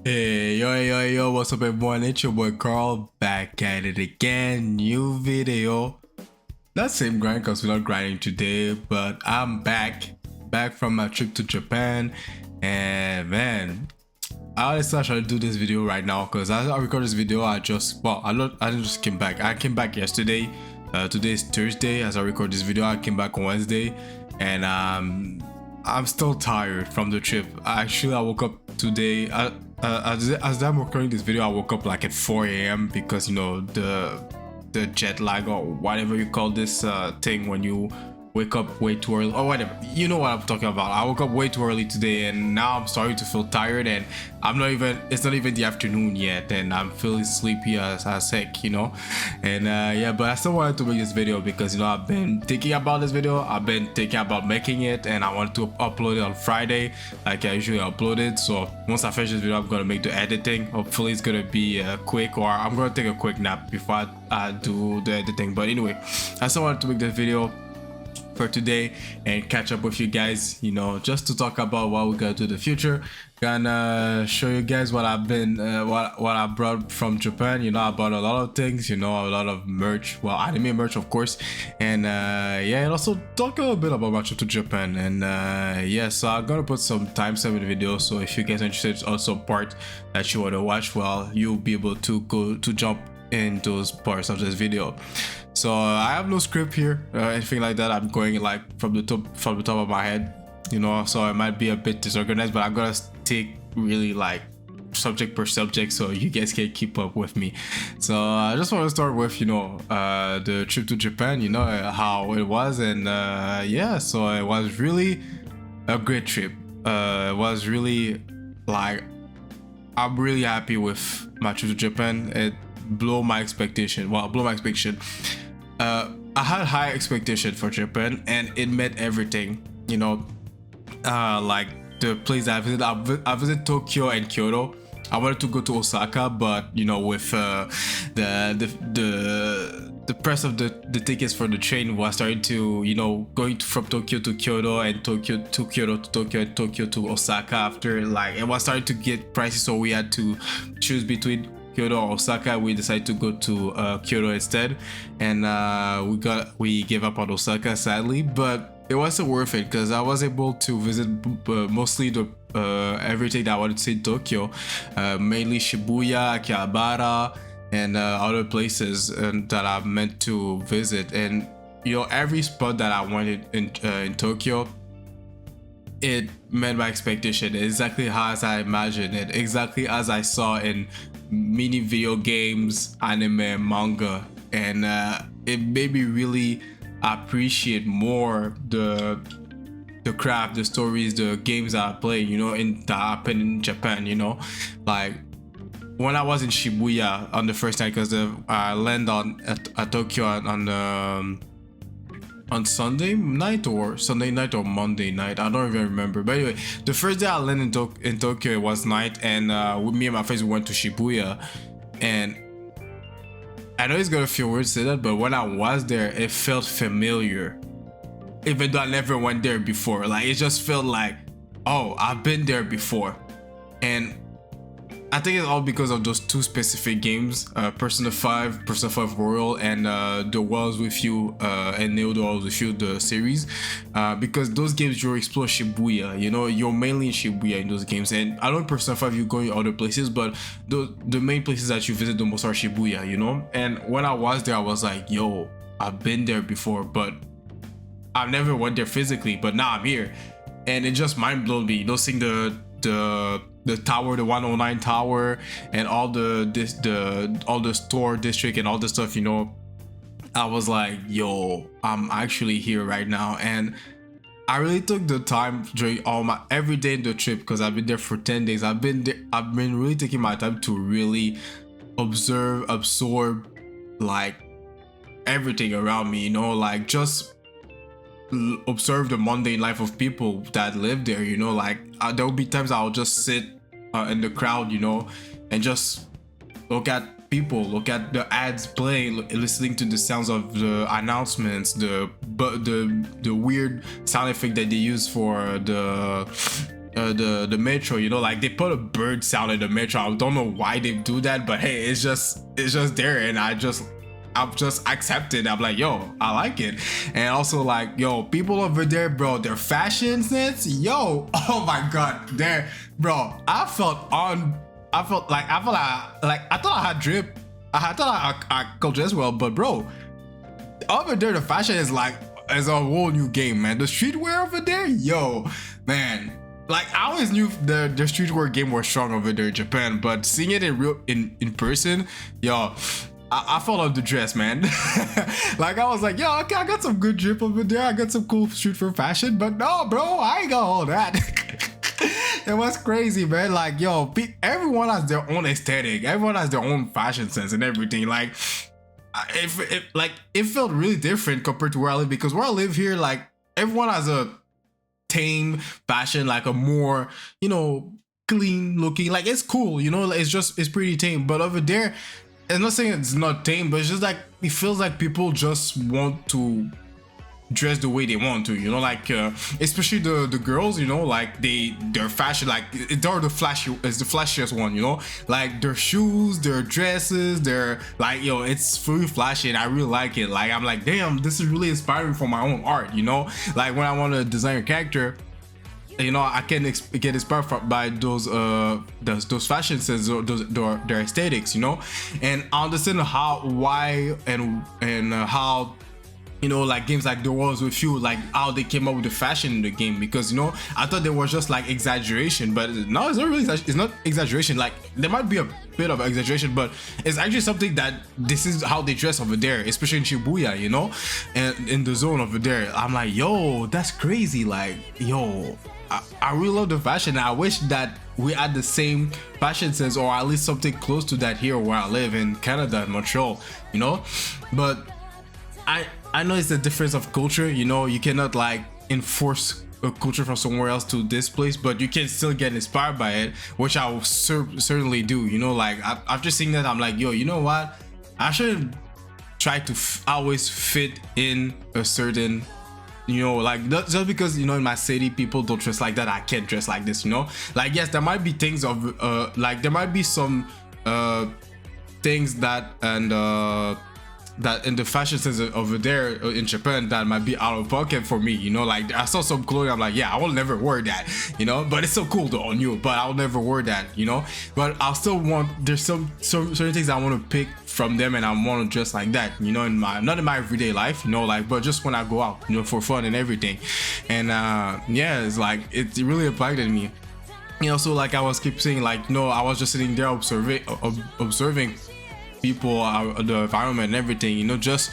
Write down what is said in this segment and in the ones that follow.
Hey, yo, what's up everyone? It's your boy Carl back at it again. New video. Not same grind because we're not grinding today, but I'm back from my trip to Japan. And man, I decided to do this video right now because as I record this video, I didn't just came back. I came back yesterday. Today is Thursday. As I record this video, I came back on Wednesday, and I'm still tired from the trip. I woke up today. As I'm recording this video, I woke up like at 4 a.m. because you know the jet lag or whatever you call this thing when you wake up way too early or whatever. You know what I'm talking about. I woke up way too early today, and now I'm starting to feel tired, and it's not even the afternoon yet, and I'm feeling sleepy as heck, you know. And yeah, but I still wanted to make this video because you know I've been thinking about this video. I've been thinking about making it, and I wanted to upload it on Friday like I usually upload it. So once I finish this video, I'm gonna make the editing. Hopefully it's gonna be quick, or I'm gonna take a quick nap before I do the editing. But anyway, I still wanted to make this video for today and catch up with you guys, you know, just to talk about what we got to the future. Gonna show you guys what I've been what I brought from Japan. You know, I bought a lot of things, you know, a lot of merch, well, anime merch of course, and yeah, and also talk a little bit about my trip to Japan. And yeah, so I'm gonna put some timestamp in the video, so if you guys are interested on some part that you want to watch, well, you'll be able to go to jump in those parts of this video. So I have no script here, anything like that. I'm going like from the top of my head, you know. So it might be a bit disorganized, but I'm gonna take really like subject per subject, so you guys can keep up with me. So I just want to start with, you know, the trip to Japan. You know how it was, and yeah, so it was really a great trip. It was really like I'm really happy with my trip to Japan. It blew my expectation. Well, blew my expectation. I had high expectation for Japan, and it met everything. You know, like the place I visited. I visited Tokyo and Kyoto. I wanted to go to Osaka, but you know, with the price of the tickets for the train was starting to, you know, from Tokyo to Kyoto, and Tokyo to Kyoto to Tokyo, and Tokyo to Osaka. After like it was starting to get pricey, so we had to choose between Kyoto or Osaka. We decided to go to Kyoto instead, and we gave up on Osaka sadly, but it wasn't worth it because I was able to visit mostly the everything that I wanted to see in Tokyo, mainly Shibuya, Akihabara, and other places that I meant to visit. And you know, every spot that I wanted in Tokyo, it met my expectation exactly as I imagined it, exactly as I saw in mini video games, anime, manga, and it made me really appreciate more the craft, the stories, the games that I play, you know, that happen in Japan. You know, like when I was in Shibuya on the first night, because I landed at Tokyo on Sunday night or Monday night. I don't even remember. But anyway, the first day I landed in Tokyo, it was night, and with me and my friends we went to Shibuya. And I know it's gonna feel weird to say that, but when I was there, it felt familiar, even though I never went there before. Like it just felt like, oh, I've been there before. And I think it's all because of those two specific games, Persona 5 Royal, and The Worlds With You, and Neo The Worlds With You, the series. Because those games, you explore Shibuya, you know, you're mainly in Shibuya in those games. And I know in Persona 5 you go in other places, but the main places that you visit the most are Shibuya, you know. And when I was there, I was like, yo, I've been there before, but I've never went there physically, but now I'm here. And it just mind blown me, you know, seeing the tower, the 109 tower, and all the store district and all the stuff, you know. I was like, yo, I'm actually here right now. And I really took the time during every day in the trip, because I've been there for 10 days. I've been really taking my time to really absorb like everything around me, you know, like just observe the mundane life of people that live there, you know. Like there will be times I'll just sit in the crowd, you know, and just look at people, look at the ads playing, listening to the sounds of the announcements, the weird sound effect that they use for the metro, you know, like they put a bird sound in the metro. I don't know why they do that, but hey, it's just there, and I've just accepted. I'm like, yo, I like it. And also like, yo, people over there, bro, their fashion sense, yo, oh my god, there, bro, I felt like I thought I had drip. I thought I could dress well, but bro, over there the fashion is like a whole new game, man. The streetwear over there, yo, man. Like I always knew the streetwear game was strong over there in Japan, but seeing it in person, yo, I fell off the dress, man. Like I was like, yo, okay, I got some good drip over there. I got some cool streetwear fashion, but no, bro, I ain't got all that. It was crazy, man. Like, yo, everyone has their own aesthetic. Everyone has their own fashion sense and everything. Like, it felt really different compared to where I live, because where I live here, like everyone has a tame fashion, like a more, you know, clean looking. Like it's cool, you know. It's pretty tame. But over there, I'm not saying it's not tame, but it's just like it feels like people just want to dress the way they want to, you know, like especially the girls, you know, like their fashion, like they're the flashiest one, you know, like their shoes, their dresses, their like, yo, it's fully flashy, and I really like it. Like I'm like, damn, this is really inspiring for my own art, you know. Like when I want to design a character, you know, I can get inspired by those fashion sense, their aesthetics, you know. And I understand why and how, you know, like games like The Wars With You, like how they came up with the fashion in the game, because, you know, I thought there was just like exaggeration, but no, it's not really, it's not exaggeration. Like there might be a bit of exaggeration, but it's actually something that this is how they dress over there, especially in Shibuya, you know, and in the zone over there. I'm like, yo, that's crazy. Like, yo, I really love the fashion. I wish that we had the same fashion sense, or at least something close to that here where I live in Canada, in Montreal, you know. But I know it's a difference of culture, you know. You cannot like enforce a culture from somewhere else to this place, but you can still get inspired by it, which I will certainly do, you know. Like after seeing that, I'm like, yo, you know what, I should try to always fit in a certain, you know, like not just because, you know, in my city people don't dress like that, I can't dress like this, you know. Like yes, there might be things of like there might be some things that that in the fashion sense over there in Japan that might be out of pocket for me, you know. Like I saw some clothing, I'm like, yeah, I will never wear that, you know, but it's so cool though on you, but I'll never wear that, you know. But I'll still want, there's some certain things I want to pick from them, and I want to dress like that, you know, in my, not in my everyday life, you know, like, but just when I go out, you know, for fun and everything. And yeah, it's like it really impacted me, you know. So like I was keep saying, like, no, I was just sitting there observing people, the environment and everything, you know, just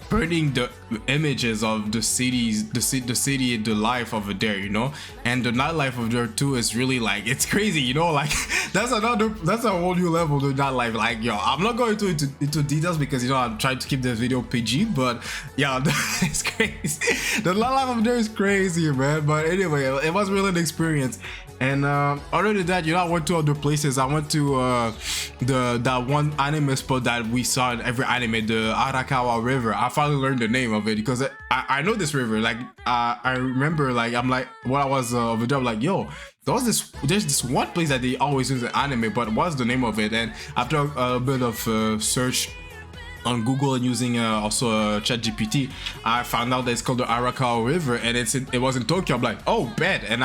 burning the images of the cities, the city, the life over there, you know. And the nightlife over there too is really like, it's crazy, you know. Like that's a whole new level, the nightlife. Like, yo, I'm not going into details because, you know, I'm trying to keep this video PG, but yeah, it's crazy. The nightlife over there is crazy, man. But anyway, it was really an experience. And other than that, you know, I went to other places. I went to that one anime spot that we saw in every anime, the Arakawa River. I finally learned the name of it because I know this river. Like I remember, like I'm like, when I was over there, I'm like, yo, there's this one place that they always use in anime, but what's the name of it? And after a bit of search on Google and using also ChatGPT, I found out that it's called the Arakawa River, and it was in Tokyo. I'm like, oh, bet. And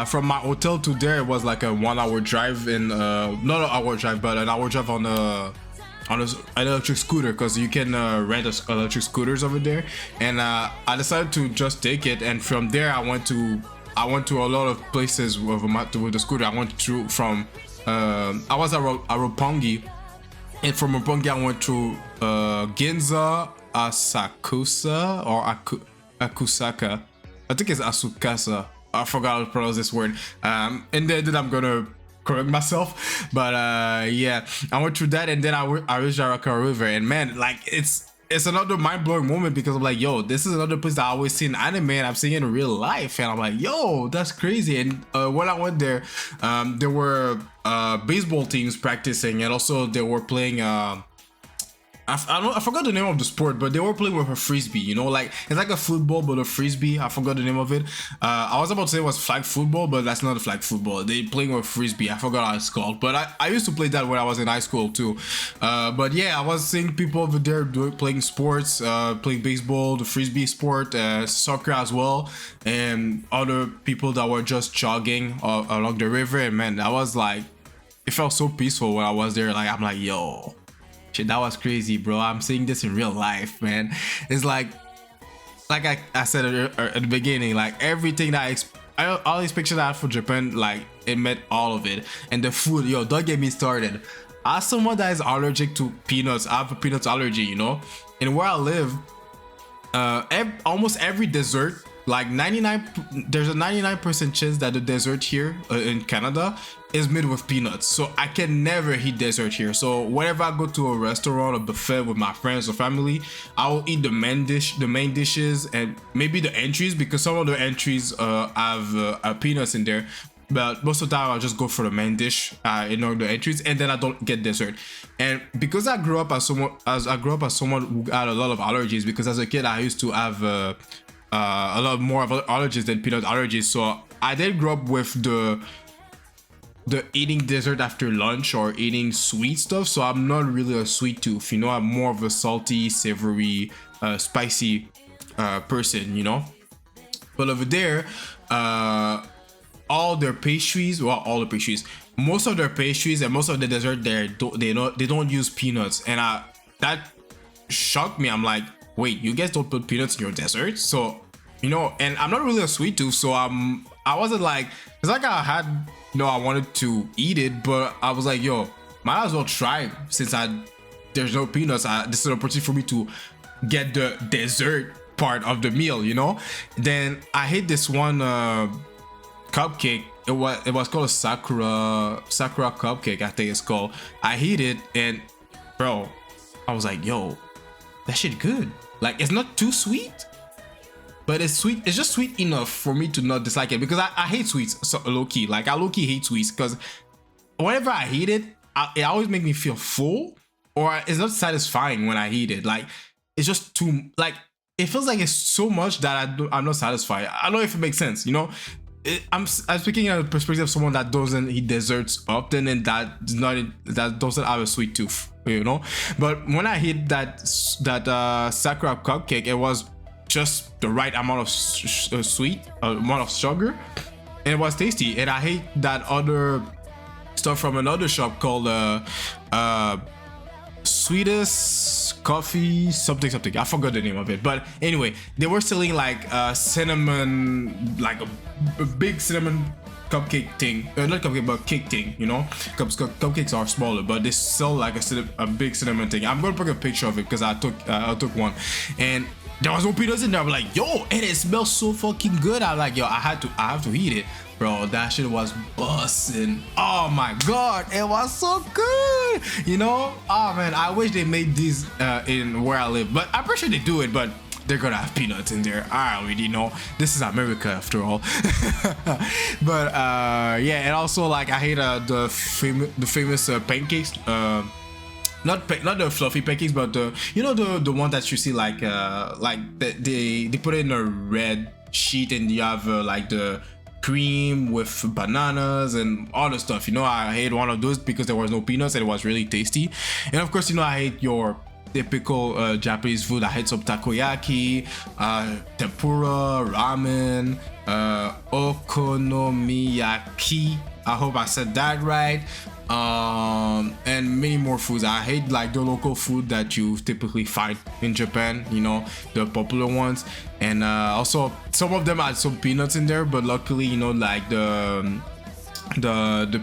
from my hotel to there, it was like a 1 hour drive in not an hour drive, but an hour drive on an electric scooter, because you can rent electric scooters over there. And I decided to just take it, and from there I went to a lot of places with the scooter. I went through from I was at Roppongi, and from Roppongi I went to Ginza, Asakusa, or Akusaka. I think it's Asukasa. I forgot how to pronounce this word. And then I'm gonna correct myself. But yeah, I went through that, and then I reached Arakawa River, and man, like it's another mind-blowing moment, because I'm like, yo, this is another place that I always see in anime, and I'm seeing it in real life, and I'm like, yo, that's crazy. And when I went there, there were baseball teams practicing, and also they were playing I forgot the name of the sport, but they were playing with a frisbee, you know, like it's like a football but a frisbee. I forgot the name of it. I was about to say it was flag football, but that's not a flag football. They playing with frisbee. I forgot how it's called, but I used to play that when I was in high school too. But yeah, I was seeing people over there playing sports, playing baseball, the frisbee sport, soccer as well, and other people that were just jogging along the river. And man, that was like, it felt so peaceful when I was there. Like I'm like, yo. Shit, that was crazy, bro. I'm seeing this in real life, man. It's like I said at the beginning, like everything that all these pictures I had for Japan, like it met all of it. And the food, yo, don't get me started. As someone that is allergic to peanuts, I have a peanut allergy, you know. And where I live, almost every dessert, like 99, there's a 99% chance that the dessert here in Canada is made with peanuts. So I can never eat dessert here. So whenever I go to a restaurant or buffet with my friends or family, I will eat the main dishes, and maybe the entries, because some of the entries have peanuts in there. But most of the time I'll just go for the main dish, ignore the entries, and then I don't get dessert. And because I grew up as someone who had a lot of allergies, because as a kid I used to have a lot more of allergies than peanut allergies. So I did grow up with the eating dessert after lunch or eating sweet stuff. So I'm not really a sweet tooth, you know. I'm more of a salty, savory, spicy person, you know. But over there, all their pastries, well, all the pastries, most of their pastries and most of the dessert there, they don't use peanuts, and that shocked me. I'm like, wait, you guys don't put peanuts in your dessert? So, you know, and I'm not really a sweet tooth, so I wasn't like, it's like I had, you know, I wanted to eat it, but I was like, yo, might as well try, since there's no peanuts. This is an opportunity for me to get the dessert part of the meal, you know. Then I hate this one cupcake. It was called a sakura cupcake, I think it's called. I hate it, and bro, I was like, yo, that shit good. Like, it's not too sweet, but it's sweet. It's just sweet enough for me to not dislike it, because I hate sweets, so low-key. Like, I low-key hate sweets, because whenever I eat it, it always makes me feel full, or it's not satisfying when I eat it. Like, it's just too, like, it feels like it's so much that I'm not satisfied. I don't know if it makes sense, you know. I'm speaking in a perspective of someone that doesn't eat desserts often, and that doesn't have a sweet tooth, you know. But when I hit that sakura cupcake, it was just the right amount of sweet, amount of sugar, and it was tasty. And I hate that other stuff from another shop called Sweetest Coffee something. I forgot the name of it, but anyway, they were selling like cinnamon, like a big cinnamon cupcake thing, not cupcake but cake thing, you know. Cupcakes are smaller, but they sell like a big cinnamon thing. I'm gonna put a picture of it because I took one, and there was no peanuts in there. I'm like, yo, and it smells so fucking good. I'm like, yo, I have to eat it, bro. That shit was bussin'. Oh my god, it was so good, you know. Oh man, I wish they made these in where I live, but I'm pretty sure they do it, but they're gonna have peanuts in there. I already know. This is America after all. But yeah, and also like I hate the famous pancakes. Not the fluffy pancakes, but the one that you see like they put it in a red sheet, and you have like the cream with bananas and all the stuff. You know, I hate one of those because there was no peanuts and it was really tasty. And of course, you know, I hate your typical Japanese food. I hate some takoyaki, tempura, ramen, okonomiyaki. I hope I said that right. And many more foods. I hate like the local food that you typically find in Japan, you know, the popular ones. And also some of them had some peanuts in there, but luckily, you know, like the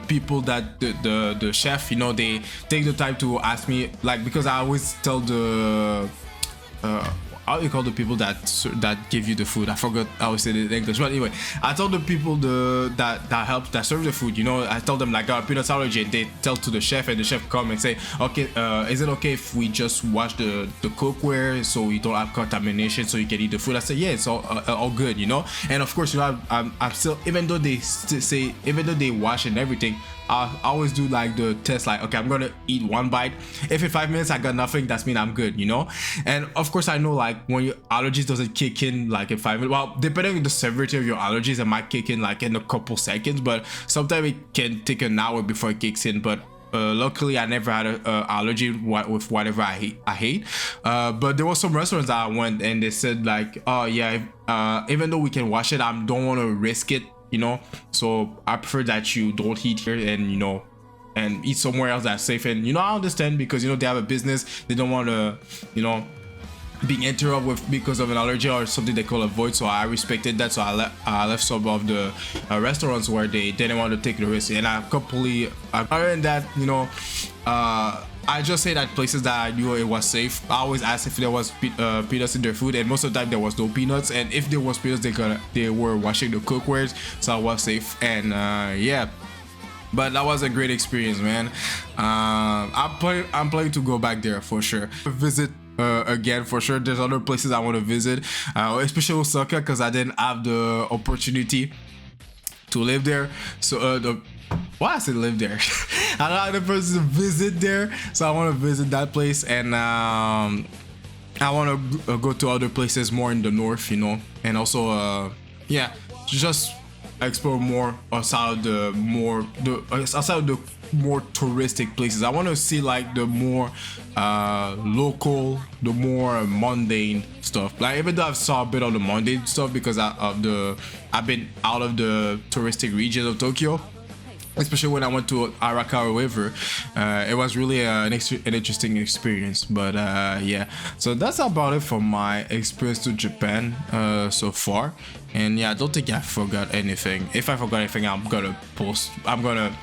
people that the chef, you know, they take the time to ask me, like, because I always tell the how do you call the people that give you the food? I forgot how to say it in English, but anyway, I tell the people that serve the food, you know, I tell them like peanut allergy, and they tell to the chef, and the chef come and say, okay, is it okay if we just wash the cookware so we don't have contamination, so you can eat the food? I say, yeah, it's all good, you know. And of course, you know, I'm still, even though they say, even though they wash and everything, I always do like the test, like, okay, I'm gonna eat one bite. If in 5 minutes I got nothing, that's mean I'm good, you know. And of course I know, like, when your allergies doesn't kick in like in 5 minutes, well, depending on the severity of your allergies, it might kick in like in a couple seconds, but sometimes it can take an hour before it kicks in. But luckily I never had a allergy with whatever I hate. But there was some restaurants that I went and they said like, oh yeah, even though we can wash it, I don't want to risk it, you know. So I prefer that you don't eat here, and you know, and eat somewhere else that's safe. And you know, I understand, because you know they have a business, they don't want to, you know, being interrupted with because of an allergy or something they call a void. So I respected that, so I left some of the restaurants where they didn't want to take the risk, and I completely, other than that, you know, I just say that places that I knew it was safe, I always asked if there was peanuts in their food, and most of the time there was no peanuts, and if there was peanuts, they were washing the cookwares, so I was safe. And yeah, but that was a great experience, man. I'm planning to go back there for sure, visit again for sure. There's other places I want to visit, especially Osaka, because I didn't have the opportunity to live there. So why I said live there, I don't have the person to visit there, so I want to visit that place. And I want to go to other places more in the north, you know, and also yeah, just explore more outside of the more touristic places. I want to see like the more local, the more mundane stuff. Like, even though I've saw a bit of the mundane stuff because I've been out of the touristic region of Tokyo, especially when I went to Arakawa River. It was really an interesting experience. But yeah, so that's about it for my experience to Japan so far. And yeah, I don't think I forgot anything. If I forgot anything, I'm gonna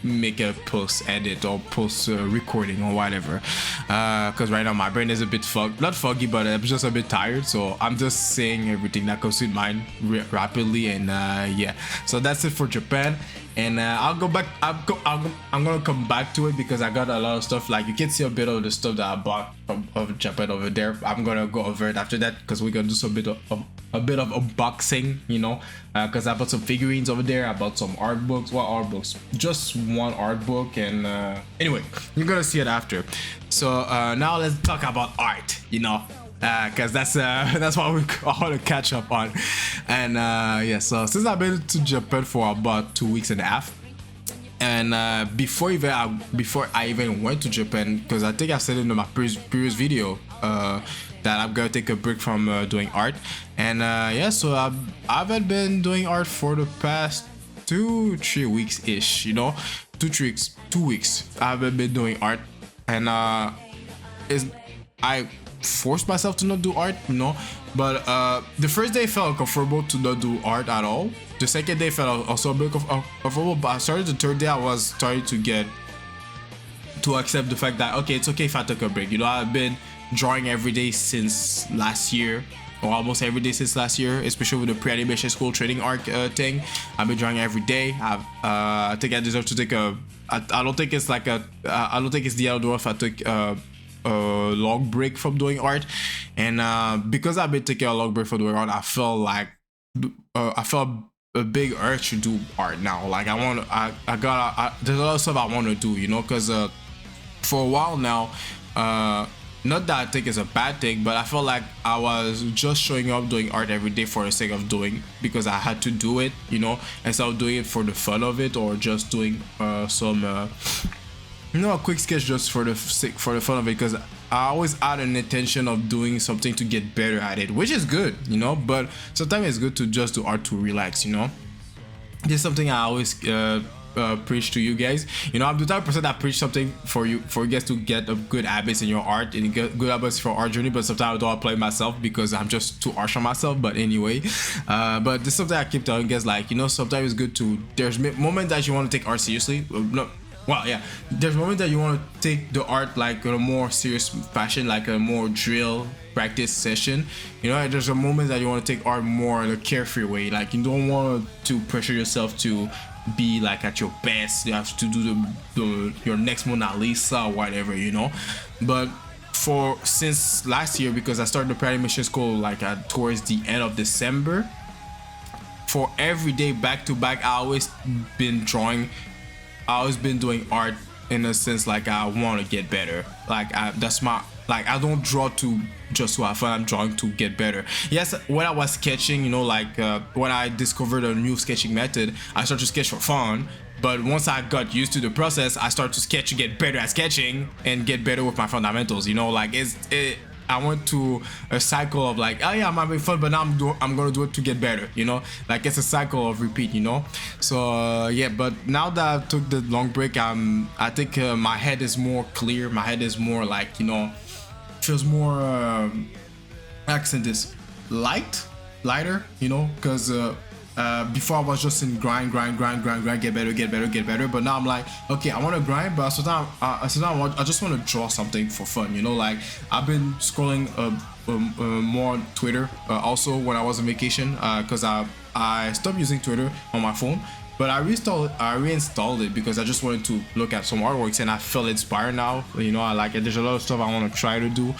make a post edit or post recording or whatever, because right now my brain is a bit not foggy, but I'm just a bit tired, so I'm just saying everything that comes to mind rapidly. And yeah, so that's it for Japan. And I'll go back, I'm gonna come back to it, because I got a lot of stuff. Like, you can see a bit of the stuff that I bought of Japan over there. I'm gonna go over it after that, because we're gonna do some bit of unboxing, you know, because I bought some figurines over there. I bought some art books. What art books? Just one art book. And anyway, you're gonna see it after. So now let's talk about art, you know, because that's what we want to catch up on. And yeah, so since I've been to Japan for about 2 weeks and a half, and before I even went to Japan, because I think I said in my previous video that I'm gonna take a break from doing art. And yeah, so I haven't been doing art for the past 2-3 weeks ish, you know, 2 weeks I haven't been doing art. And I forced myself to not do art, you know. But the first day felt uncomfortable to not do art at all. The second day felt also a bit uncomfortable, but I started the third day, I was starting to accept the fact that, okay, it's okay if I took a break. You know, I've been drawing every day since last year, or almost every day since last year, especially with the pre-animation school training arc thing. I've been drawing every day. I think I deserve to take a, I don't think it's like a, I don't think it's the end of the world if I took a long break from doing art. And because I've been taking a long break from doing art, I felt like I felt a big urge to do art now. Like, there's a lot of stuff I want to do, you know, because for a while now, not that I think it's a bad thing, but I felt like I was just showing up doing art every day for the sake of doing, because I had to do it, you know, instead of doing it for the fun of it, or just doing some you know, a quick sketch just for the fun of it, because I always had an intention of doing something to get better at it, which is good, you know. But sometimes it's good to just do art to relax, you know. This is something I always preach to you guys. You know, I'm the type of person that preach something for you guys to get a good habits in your art and get good habits for art journey. But sometimes I don't apply myself because I'm just too harsh on myself. But anyway, but this is something I keep telling guys, like, you know, sometimes it's good to, there's moments that you want to take art seriously. Well, yeah, there's moments that you want to take the art like in a more serious fashion, like a more drill practice session. You know, and there's a moment that you want to take art more in a carefree way. Like, you don't want to pressure yourself to be like at your best. You have to do your next Mona Lisa or whatever, you know. But since last year, because I started the pre-animation school like towards the end of December, for every day back to back, I always been drawing I always been doing art in a sense like I want to get better. Like that's my like I don't draw to just to have fun. I'm drawing to get better. Yes, when I was sketching, you know, like when I discovered a new sketching method, I started to sketch for fun. But once I got used to the process, I started to sketch to get better at sketching and get better with my fundamentals. You know, like I went to a cycle of like, oh yeah, I'm having fun, but now I'm gonna do it to get better. You know, like it's a cycle of repeat. You know, so yeah. But now that I took the long break, I think my head is more clear. My head is more like, you know, feels more accent is lighter. You know, because. Before I was just in grind, get better. But now I'm like, okay, I want to grind, but sometimes I just want to draw something for fun. You know, like I've been scrolling more on Twitter. Also, when I was on vacation, because I stopped using Twitter on my phone. But I reinstalled it because I just wanted to look at some artworks and I felt inspired now. You know, I like it. There's a lot of stuff I want to try to do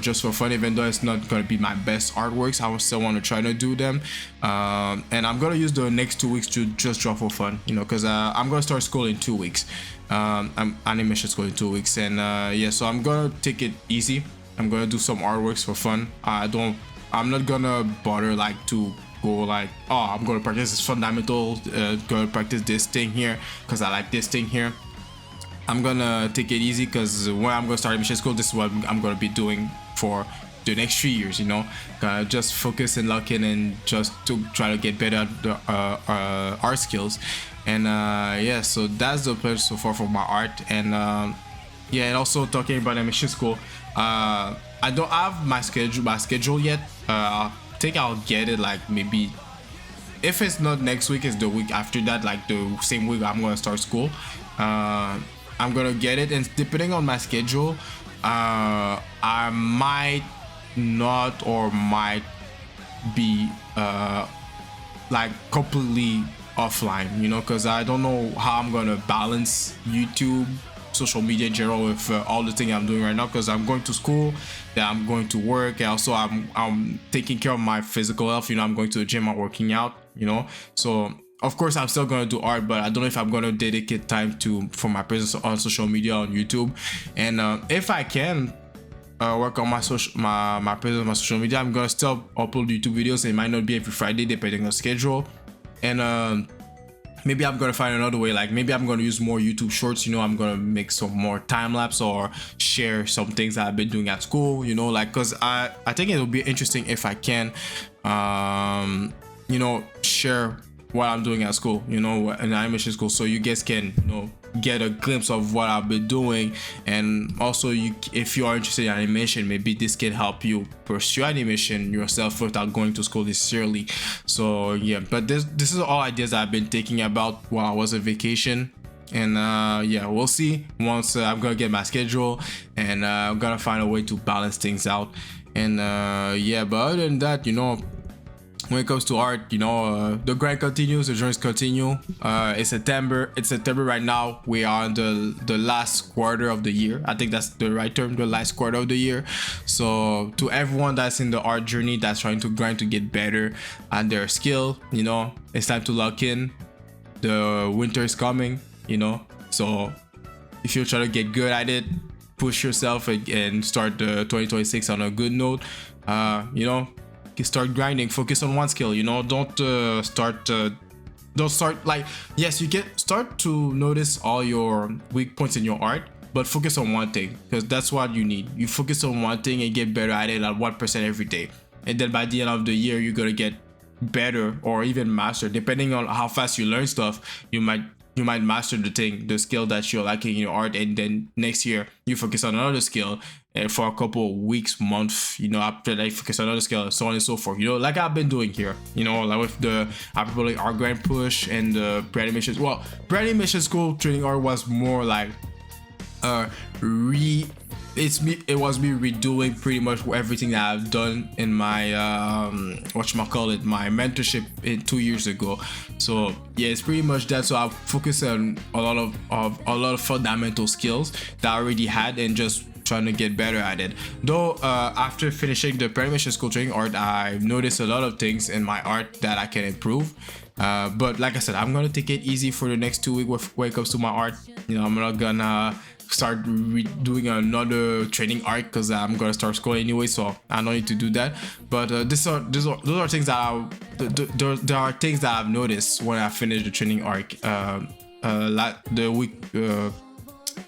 just for fun, even though it's not going to be my best artworks. I still want to try to do them. And I'm going to use the next 2 weeks to just draw for fun, you know, because I'm going to start school in 2 weeks. I'm animation school in 2 weeks. And yeah, so I'm going to take it easy. I'm going to do some artworks for fun. I'm not going to bother like to go like, oh, I'm going to practice this fundamental, going to practice this thing here because I like this thing here. I'm gonna take it easy because when I'm gonna start animation school, this is what I'm gonna be doing for the next 3 years, you know. Just focus and lock in and just to try to get better at the art skills. And yeah, so that's the plan so far for my art. And yeah, and also talking about animation school, I don't have my schedule yet. I think I'll get it like maybe, if it's not next week, it's the week after that, like the same week I'm gonna start school. I'm gonna get it, and depending on my schedule, I might not or might be like completely offline, you know, because I don't know how I'm gonna balance YouTube, social media in general with all the things I'm doing right now, because I'm going to school, then I'm going to work, and also I'm taking care of my physical health. You know, I'm going to the gym, I'm working out, you know. So of course I'm still gonna do art, but I don't know if I'm gonna dedicate time for my presence on social media, on YouTube. And if I can work on my presence on my social media, I'm gonna still upload YouTube videos. It might not be every Friday depending on schedule. And maybe I'm gonna find another way, like maybe I'm gonna use more YouTube shorts, you know. I'm gonna make some more time lapse or share some things that I've been doing at school, you know, like, because I think it'll be interesting if I can you know, share what I'm doing at school, you know, in animation school, so you guys can, you know, get a glimpse of what I've been doing. And also, if you are interested in animation, maybe this can help you pursue animation yourself without going to school necessarily. So yeah, but this is all ideas I've been thinking about while I was on vacation. And yeah, we'll see once I'm gonna get my schedule, and I'm gonna find a way to balance things out. And yeah, but other than that, you know, when it comes to art, you know, the grind continues, the journeys continue. It's September right now. We are in the last quarter of the year. I think that's the right term, the last quarter of the year. So to everyone that's in the art journey, that's trying to grind to get better at their skill, you know, it's time to lock in. The winter is coming, you know, so if you're trying to get good at it, push yourself and start the 2026 on a good note. You know, start grinding, focus on one skill, you know. Don't start like, yes, you can start to notice all your weak points in your art, but focus on one thing, because that's what you need. You focus on one thing and get better at it at 1% every day, and then by the end of the year you're gonna get better or even master, depending on how fast you learn stuff. You might master the skill that you're lacking in your art, and then next year you focus on another skill, and for a couple of weeks, months, you know, after that you focus on another skill, so on and so forth, you know, like I've been doing here, you know, like with the like art grind push and the pre-animation. Well, pre-animation school training art was more like it was me redoing pretty much everything that I've done in my my mentorship 2 years ago. So yeah, it's pretty much that. So I focus on a lot of fundamental skills that I already had, and just trying to get better at it. Though after finishing the pre-animation school training art, I noticed a lot of things in my art that I can improve. But like I said, I'm gonna take it easy for the next 2 weeks when it comes to my art. You know, I'm not gonna start doing another training arc because I'm gonna start school anyway, so I don't need to do that. But those are things that there are things that I've noticed when I finish the training arc. The week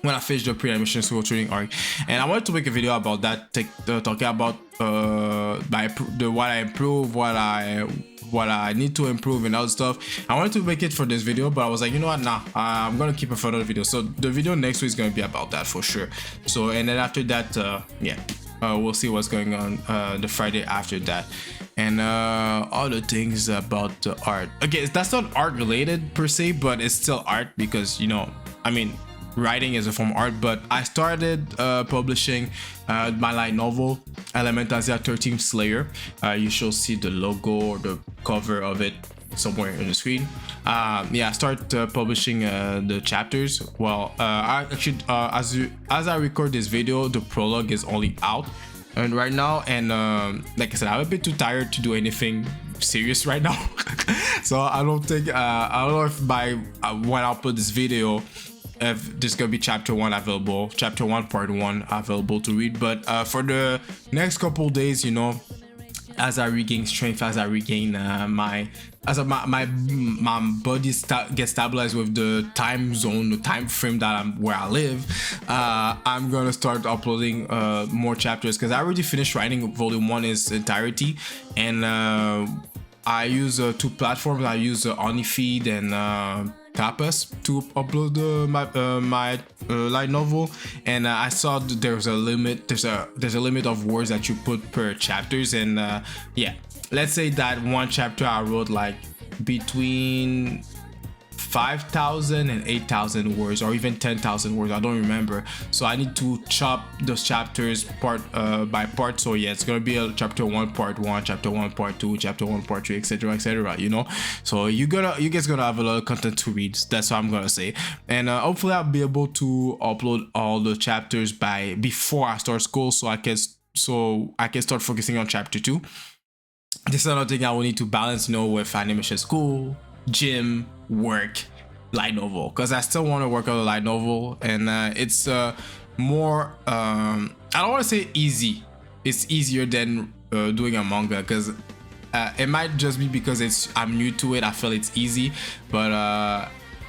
when I finished the pre-animation school training arc, and I wanted to make a video about that, talking about what I improve, what I need to improve and all stuff. I wanted to make it for this video, but I was like, you know what, nah, I'm gonna keep it for another video. So the video next week is gonna be about that for sure. So, and then after that, we'll see what's going on the Friday after that. And other things about the art. Okay, that's not art related per se, but it's still art because, you know, I mean, writing is a form of art. But I started publishing my light novel, Elementasia 13th Slayer. You shall see the logo or the cover of it somewhere on the screen. I started publishing the chapters. Well, I actually, as I record this video, the prologue is only out and right now, and like I said, I'm a bit too tired to do anything serious right now. So I don't think I don't know if by when I'll put this video, if there's gonna be chapter 1 available, chapter 1 part 1 available to read. But for the next couple days, you know, as I regain strength, as I regain my body gets stabilized with the time zone, the time frame that where I live, I'm gonna start uploading more chapters because I already finished writing volume 1 in its entirety, and I use 2 platforms. I use Onifeed and Tapas to upload my light novel, and I saw that there's a limit. There's a limit of words that you put per chapters, and let's say that one chapter I wrote like between 5,000 and 8,000 words, or even 10,000 words, I don't remember. So I need to chop those chapters part by part. So yeah, it's gonna be a chapter 1 part 1, chapter 1 part 2, chapter 1 part 3, etc, etc, you know. So you guys gonna have a lot of content to read. That's what I'm gonna say. And hopefully I'll be able to upload all the chapters before I start school, so I can start focusing on chapter 2. This is another thing I will need to balance, you know, with animation school, gym, work, light novel, because I still want to work on a light novel, and it's more I don't want to say easy. It's easier than doing a manga, because it might just be because I'm new to it. I feel it's easy, but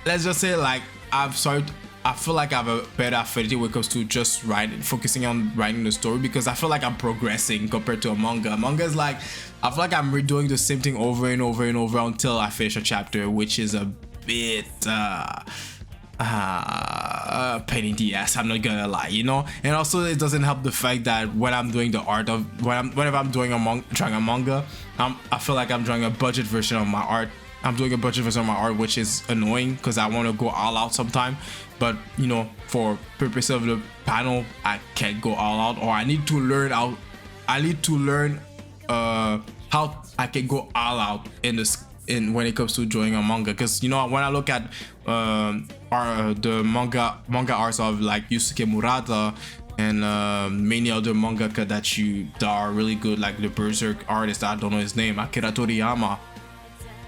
let's just say like I feel like I have a better affinity when it comes to just focusing on writing the story, because I feel like I'm progressing compared to a manga. Manga is like, I feel like I'm redoing the same thing over and over and over until I finish a chapter, which is a bit pain in the ass, I'm not gonna lie, you know. And also it doesn't help the fact that when I'm doing the art of whenever I'm doing drawing a manga, I feel like I'm drawing a budget version of my art. I'm doing a budget version of my art, which is annoying because I want to go all out sometime, but you know, for purpose of the panel, I can't go all out, or I need to learn how I can go all out when it comes to drawing a manga. Because you know, when I look at the manga arts of like Yusuke Murata and many other mangaka that are really good, like the Berserk artist, I don't know his name, Akira Toriyama.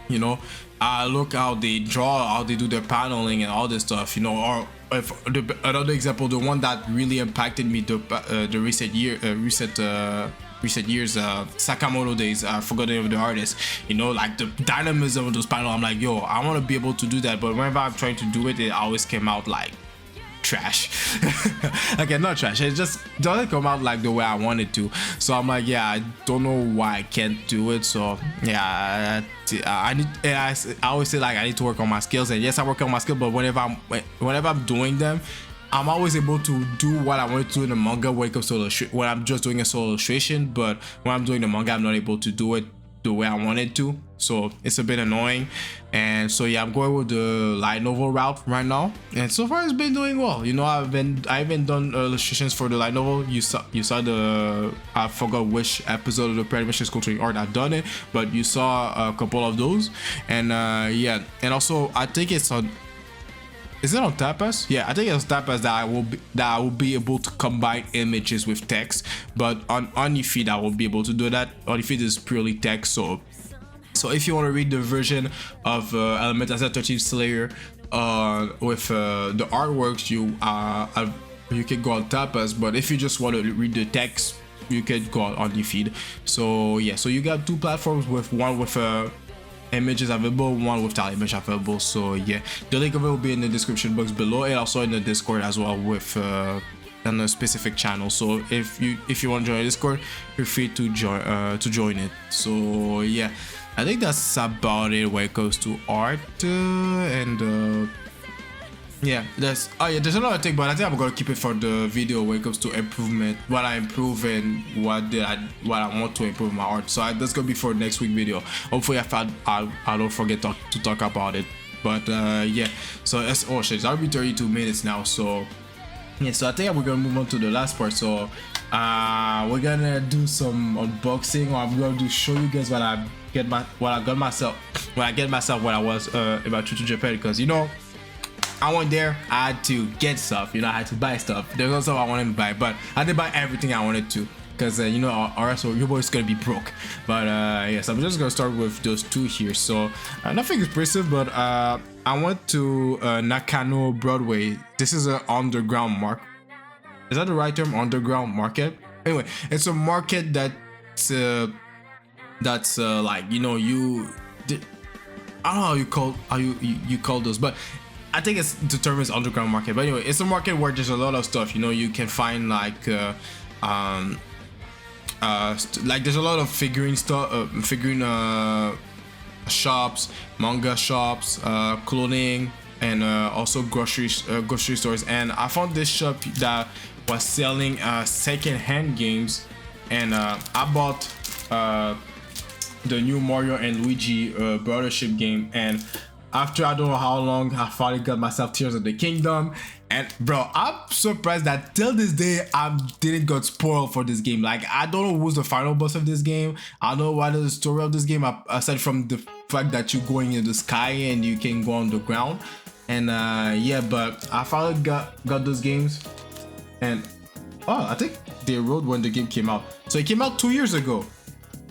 You know, I look how they draw, how they do their paneling and all this stuff, you know. Or if another example, the one that really impacted me the recent years, Sakamoto days, I forgot the name of the artist, you know, like the dynamism of those panels. I'm like, yo, I want to be able to do that, but whenever I'm trying to do it, it always came out like trash. Okay, not trash, it just doesn't come out like the way I wanted to. So I'm like, yeah, I don't know why I can't do it. So yeah, I always say like I need to work on my skills, and yes, I work on my skills, but whenever I'm doing them, I'm always able to do what I want to do in the manga when it comes to when I'm just doing a solo illustration. But when I'm doing the manga, I'm not able to do it the way I wanted to, so it's a bit annoying. And so yeah, I'm going with the light novel route right now, and so far it's been doing well. You know, I haven't done illustrations for the light novel. You saw I forgot which episode of the pre-animation school training art I've done it, but you saw a couple of those. And yeah, and also I think it's on, is it on Tapas? Yeah, I think it's Tapas that I will be able to combine images with text. But on Unifeed, I won't be able to do that. Unifeed is purely text, so So if you want to read the version of Element as a 13th Slayer with the artworks, you can go on Tapas. But if you just want to read the text, you can go on the feed. So yeah, so you got two platforms, with one with images available, one without image available. So yeah, the link of it will be in the description box below, and also in the Discord as well, with on a specific channel. So if you want to join Discord, feel free to join it. So yeah, I think that's about it when it comes to art and yeah, there's another thing, but I think I'm gonna keep it for the video when it comes to improvement, what I improve and what I want to improve in my art. So that's gonna be for next week video. Hopefully I don't forget to talk about it. But yeah, so oh shit, it's already 32 minutes now. So yeah, so I think we're gonna move on to the last part. So we're gonna do some unboxing, or I'm gonna show you guys what I get myself when I was about to Japan, because you know, I went there, I had to get stuff, you know, I had to buy stuff. There's also I wanted to buy, but I didn't buy everything I wanted to, because you know, or else your boy's gonna be broke. But yes, I'm just gonna start with those two here. So nothing impressive, but I went to Nakano Broadway. This is an underground market. Is that the right term? Underground market? Anyway, it's a market that's like, you know, I don't know how you call those, but I think it's the term is underground market. But anyway, it's a market where there's a lot of stuff. You know, you can find like there's a lot of figurine stuff, shops, manga shops, clothing, and also grocery stores. And I found this shop that was selling second-hand games, and I bought the new Mario and Luigi Brothership game. And after I don't know how long, I finally got myself Tears of the Kingdom. And bro, I'm surprised that till this day I didn't get spoiled for this game. Like, I don't know who's the final boss of this game. I don't know what is the story of this game, aside from the fact that you're going in the sky and you can go on the ground. And yeah, but I finally got those games. And oh, I think they wrote when the game came out. So it came out 2 years ago.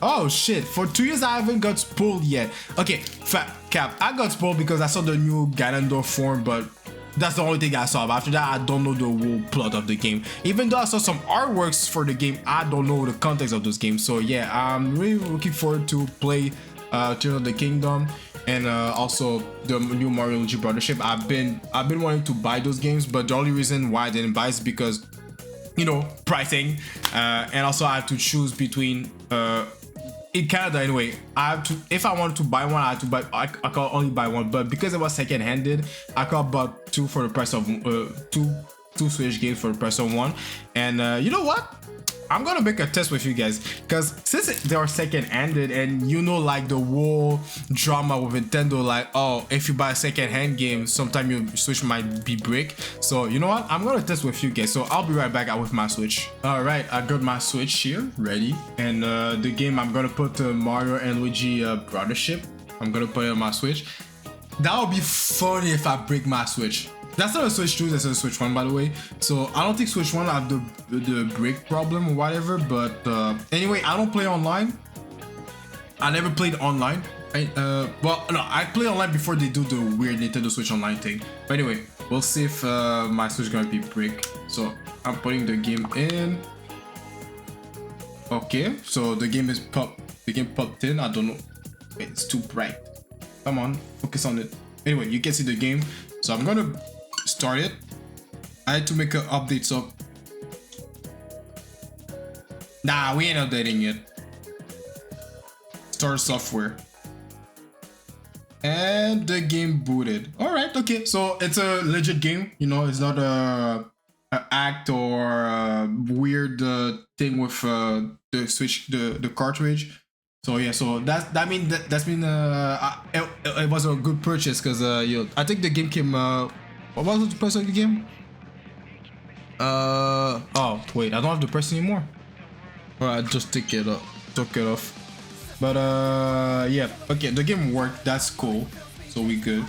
Oh shit, for 2 years I haven't got spoiled yet. Okay, fat cap, I got spoiled because I saw the new Ganondorf form, but that's the only thing I saw. But after that, I don't know the whole plot of the game. Even though I saw some artworks for the game, I don't know the context of those games. So yeah, I'm really looking forward to play Tears of the Kingdom, and also the new Mario Luigi Brothership. I've been wanting to buy those games, but the only reason why I didn't buy is because, you know, pricing, and also I have to choose between in Canada anyway, I have to, if I wanted to buy one, I had to buy, I could only buy one, but because it was second-handed, I could have bought two for the price of two Switch games for the price of one. And you know what? I'm gonna make a test with you guys, because since they are second-handed, and you know, like the whole drama with Nintendo, like, oh, if you buy a second-hand game, sometime your Switch might be break. So you know what? I'm gonna test with you guys. So I'll be right back out with my Switch. All right, I got my Switch here ready, and the game I'm gonna put Mario and Luigi Brothership. I'm gonna put it on my Switch. That would be funny if I break my Switch. That's not a Switch 2, that's a Switch 1, by the way. So I don't think Switch 1 have the break problem or whatever, but anyway, I don't play online. I never played online. Well, no, I play online before they do the weird Nintendo Switch Online thing. But anyway, we'll see if my Switch is gonna be break. So I'm putting the game in. Okay, so the game is popped in. I don't know. Wait, it's too bright. Come on, focus on it. Anyway, you can see the game. So I'm gonna start it. I had to make an update, so nah, we ain't updating it. Start software, and the game booted. All right, okay, so it's a legit game, you know, it's not a act or a weird thing with the Switch, the cartridge. So yeah, so that means it was a good purchase, because I think the game came what was the price of the game? Oh wait, I don't have the price anymore. Alright, I just took it off. But yeah, okay, the game worked, that's cool. So we good.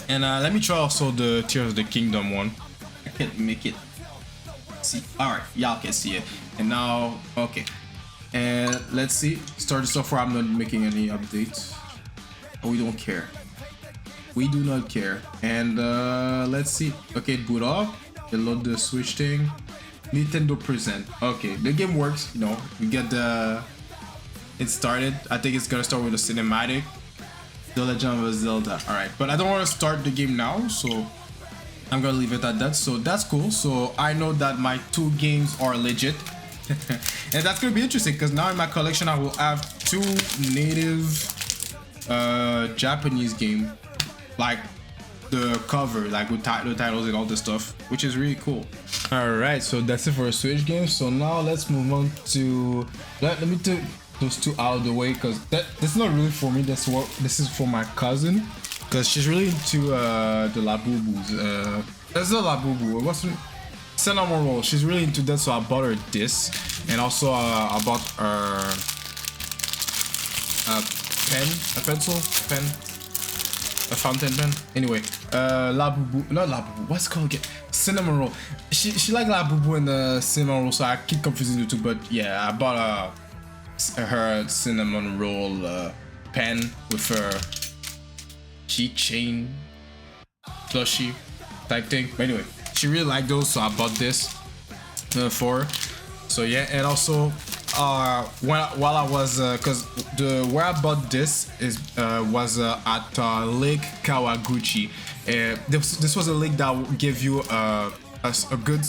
And let me try also the Tears of the Kingdom one. I can't make it see. Alright, y'all can see it. And now, okay. And let's see, start the software. I'm not making any updates. We don't care. We do not care. And let's see. Okay, boot up. It load the Switch thing. Nintendo present. Okay, the game works. You know, we get the. It started. I think it's gonna start with a cinematic. The Legend of Zelda. All right, but I don't want to start the game now, so I'm gonna leave it at that. So that's cool. So I know that my 2 games are legit. And that's gonna be interesting because now in my collection I will have 2 native Japanese game, like the cover, like with the titles and all this stuff, which is really cool. All right, so that's it for a Switch game. So now let's move on to let me take those 2 out of the way because this is not really for me. This is for my cousin because she's really into the Labubus. That's not Labubu. What's it? Cinnamon roll. She's really into that, so I bought her this, and also I bought her a pen, a pencil, pen, a fountain pen. Anyway, Labubu, not Labubu. What's it called again? Cinnamon roll. She like Labubu and the cinnamon roll, so I keep confusing the 2. But yeah, I bought her cinnamon roll pen with her keychain plushie type thing. But anyway. She really liked those, so I bought this for her. So yeah, and also while I was because the where I bought this is was at Lake Kawaguchi. This was a lake that would give you a good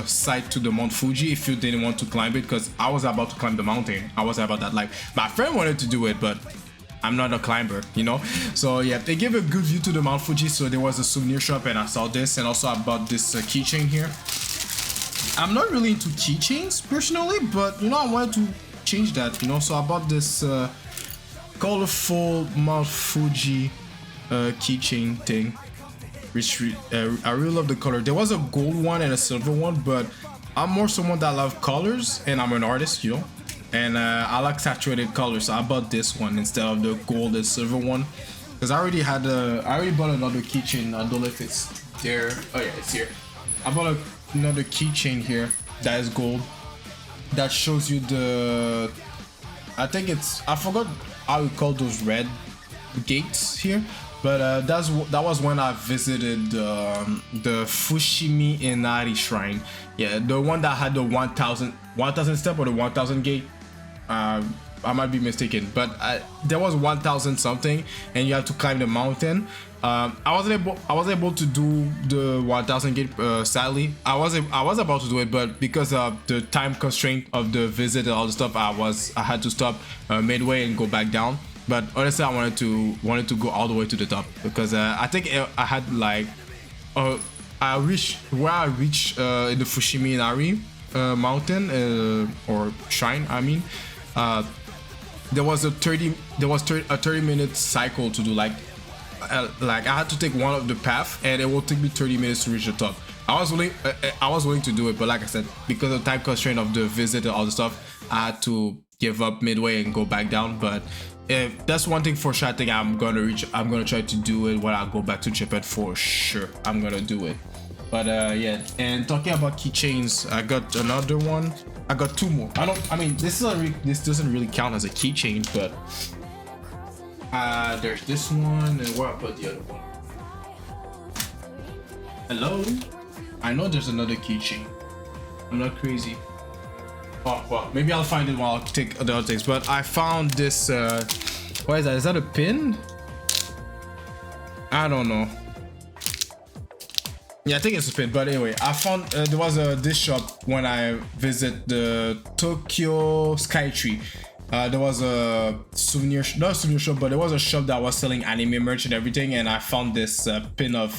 site to the Mount Fuji if you didn't want to climb it, because I was about to climb the mountain. I was about that, like my friend wanted to do it, but I'm not a climber, you know. So yeah, they gave a good view to the Mount Fuji. So there was a souvenir shop and I saw this, and also I bought this keychain here. I'm not really into keychains personally, but you know, I wanted to change that, you know. So I bought this colorful Mount Fuji keychain thing, which I really love the color. There was a gold one and a silver one, but I'm more someone that love colors, and I'm an artist, you know. And I like saturated colors, so I bought this one instead of the gold and silver one, because I already bought another keychain. I don't know if it's there. Oh yeah, it's here. I bought another keychain here that is gold, that shows you the, I think it's, I forgot how you call those red gates here, but that was when I visited the Fushimi Inari Shrine. Yeah, the one that had the 1,000 step or the 1,000 gate. I might be mistaken, but there was 1,000 something, and you have to climb the mountain. I was able to do the 1,000 gate. Sadly, I was about to do it, but because of the time constraint of the visit and all the stuff, I had to stop midway and go back down. But honestly, I wanted to go all the way to the top, because I think I had like I reached in the Fushimi Inari mountain or shrine. I mean, there was a 30-minute cycle to do. Like I had to take one of the path, and it will take me 30 minutes to reach the top. I was willing to do it, but like I said, because of the time constraint of the visit and all the stuff, I had to give up midway and go back down. But if that's one thing for sure, I think I'm gonna try to do it when I go back to Japan for sure. I'm gonna do it. But yeah, and talking about keychains, I got another one. I got 2 more. I mean, this doesn't really count as a keychain, but there's this one, and where I put the other one. Hello? I know there's another keychain. I'm not crazy. Oh well, maybe I'll find it while I take the other things. But I found this. What is that? Is that a pin? I don't know. Yeah, I think it's a pin. But anyway, I found there was this shop when I visit the Tokyo Skytree. There was a souvenir, not a souvenir shop, but there was a shop that was selling anime merch and everything, and I found this pin of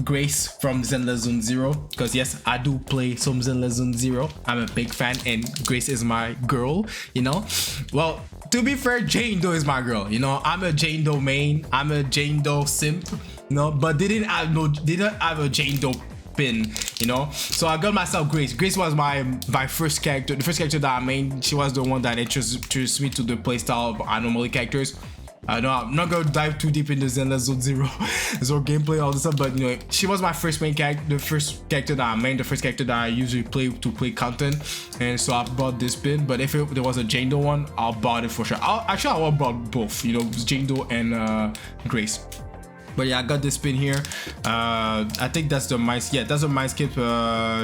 Grace from Zenless Zone Zero, because yes, I do play some Zenless Zone Zero. I'm a big fan, and Grace is my girl, you know. Well, to be fair, Jane Doe is my girl, you know. I'm a Jane Doe main, I'm a Jane Doe simp, you know, but didn't have a Jane Doe pin, you know. So I got myself Grace. Grace was my first character, the first character that I made. She was the one that introduced me to the playstyle of Anomaly characters. I know I'm not gonna dive too deep into Zenless Zone Zero, Zero gameplay, all this stuff, but you know, she was my first main character, the first character that I made, the first character that I usually play content, and so I bought this pin. But if there was a Jane Doe one, I'll bought it for sure. I will bought both, you know, Jane Doe and Grace. But yeah, I got this pin here. I think that's the mice. Yeah, that's a mice skip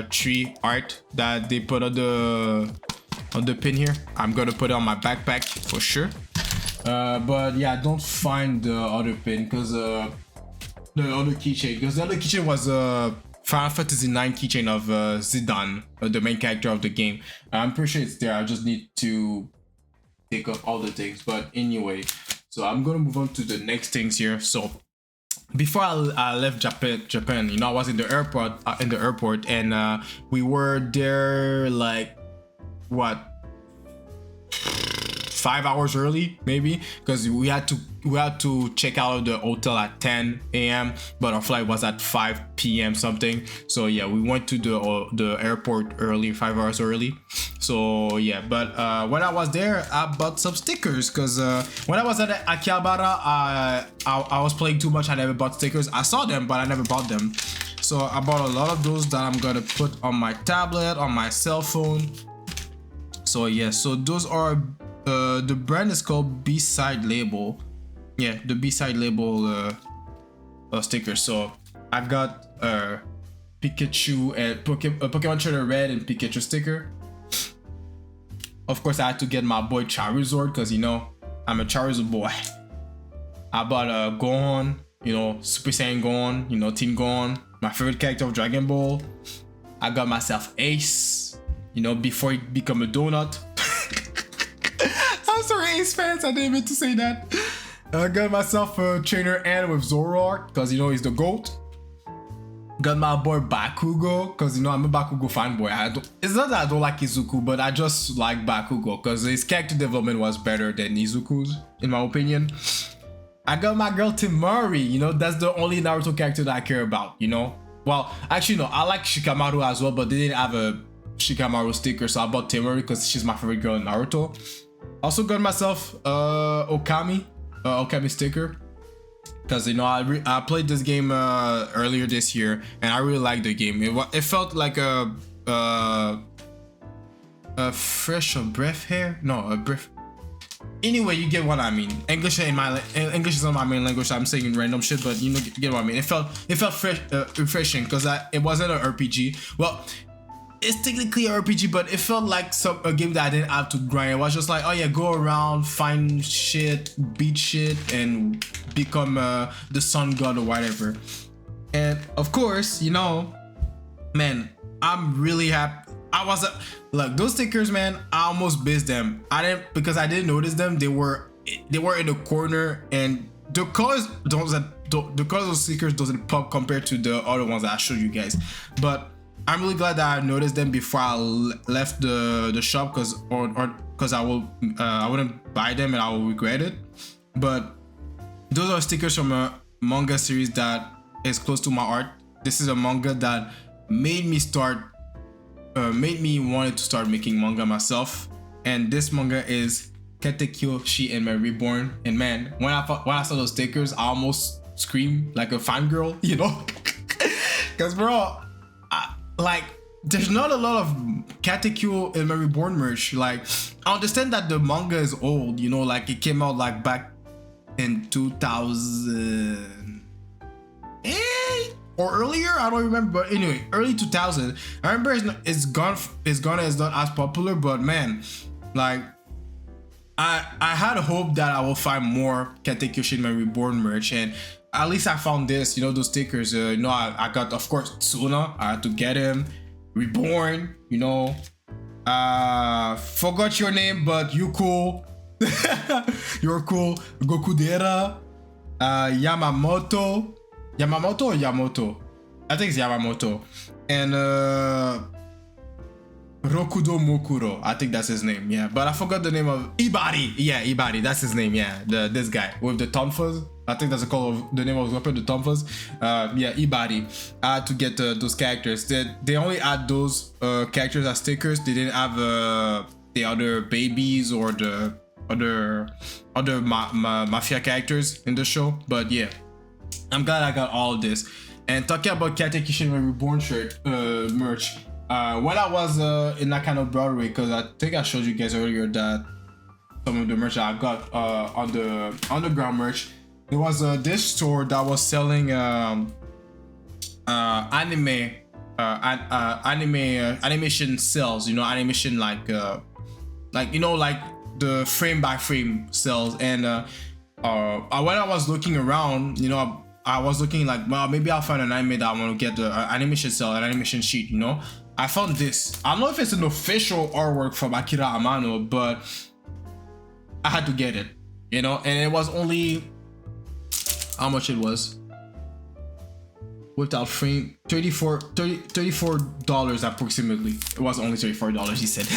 tree art that they put on the pin here. I'm gonna put it on my backpack for sure. But yeah, I don't find the other pin because the other keychain, because the other keychain was Final Fantasy 9 keychain of Zidane, the main character of the game. I'm pretty sure it's there. I just need to take off all the things. But anyway, so I'm gonna move on to the next things here. So before I left Japan, you know, I was in the airport, and we were there like what, 5 hours early maybe, because we had to check out of the hotel at 10 a.m. but our flight was at 5 p.m. something. So yeah, we went to the airport early, 5 hours early. So yeah, but when I was there, I bought some stickers, because when I was at Akihabara, I was playing too much. I never bought stickers. I saw them, but I never bought them. So I bought a lot of those that I'm gonna put on my tablet, on my cell phone. So yeah, so those are the brand is called B-Side Label. Yeah, the B-Side Label sticker. So I've got Pikachu and Pokemon Trainer Red and Pikachu sticker. Of course, I had to get my boy Charizard, because you know I'm a Charizard boy. I bought Gohan, you know, Super Saiyan Gohan, you know, Team Gohan, my favorite character of Dragon Ball. I got myself Ace, you know, before he become a donut. I'm sorry, Ace fans, I didn't mean to say that. I got myself a trainer and with Zoroark, because you know he's the GOAT. Got my boy Bakugo, because you know I'm a Bakugo fanboy. It's not that I don't like Izuku, but I just like Bakugo because his character development was better than Izuku's, in my opinion. I got my girl Temari, you know, that's the only Naruto character that I care about, you know. Well, actually no, I like Shikamaru as well, but they didn't have a Shikamaru sticker, so I bought Temari because she's my favorite girl in Naruto. Also got myself Okami sticker, because you know I played this game earlier this year, and I really liked the game. It felt like a fresh breath hair, no, a breath. Anyway, you get what I mean. English is not my main language. So I'm saying random shit, but you know, get what I mean. It felt fresh, refreshing, because it wasn't an RPG. Well, it's technically an RPG, but it felt like a game that I didn't have to grind. It was just like, oh yeah, go around, find shit, beat shit, and become the sun god or whatever. And of course, you know, man, I'm really happy. Look, those stickers, man, I almost missed them. Because I didn't notice them. They were in the corner, and the colors of those stickers doesn't pop compared to the other ones that I showed you guys. But I'm really glad that I noticed them before I left the shop, because I wouldn't buy them and I will regret it. But those are stickers from a manga series that is close to my heart. This is a manga that made me wanted to start making manga myself, and this manga is Katekyo Shi-Enmei Reborn. And man, when I saw those stickers, I almost screamed like a fangirl, you know, because bro, like, there's not a lot of Katekyo Shi-Enmei Reborn merch. Like, I understand that the manga is old, you know, like it came out like back in 2008 or earlier, I don't remember, but anyway, early 2000. I remember it's gone and it's not as popular, but man, like, I had a hope that I will find more Katekyo Shi-Enmei Reborn merch, and at least I found this, you know, those stickers. You know, I got, of course, Tsuna. I had to get him. Reborn, you know. Forgot your name, but you cool. You're cool. Gokudera. Yamamoto. Yamamoto or Yamoto? I think it's Yamamoto. And Rokudo Mokuro. I think that's his name, yeah. But I forgot the name of Ibari. Yeah, Ibari, that's his name, yeah. This guy with the tonfas. I think that's the name of his weapon, the tonfas. Yeah, Ibari. I had to get those characters. They only add those characters as stickers. They didn't have the other babies or the other mafia characters in the show. But yeah, I'm glad I got all of this. And talking about Katekishin Reborn shirt merch, when I was in that kind of Broadway, because I think I showed you guys earlier that some of the merch that I got on the underground merch, there was this store that was selling animation cells, you know, animation like you know, like the frame by frame cells. And when I was looking around, you know, I was looking like, well, maybe I'll find an anime that I want to get the animation cell, an animation sheet, you know. I found this. I don't know if it's an official artwork from Akira Amano, but I had to get it, you know. And it was only, how much it was without frame, $34 approximately. It was only $34, he said.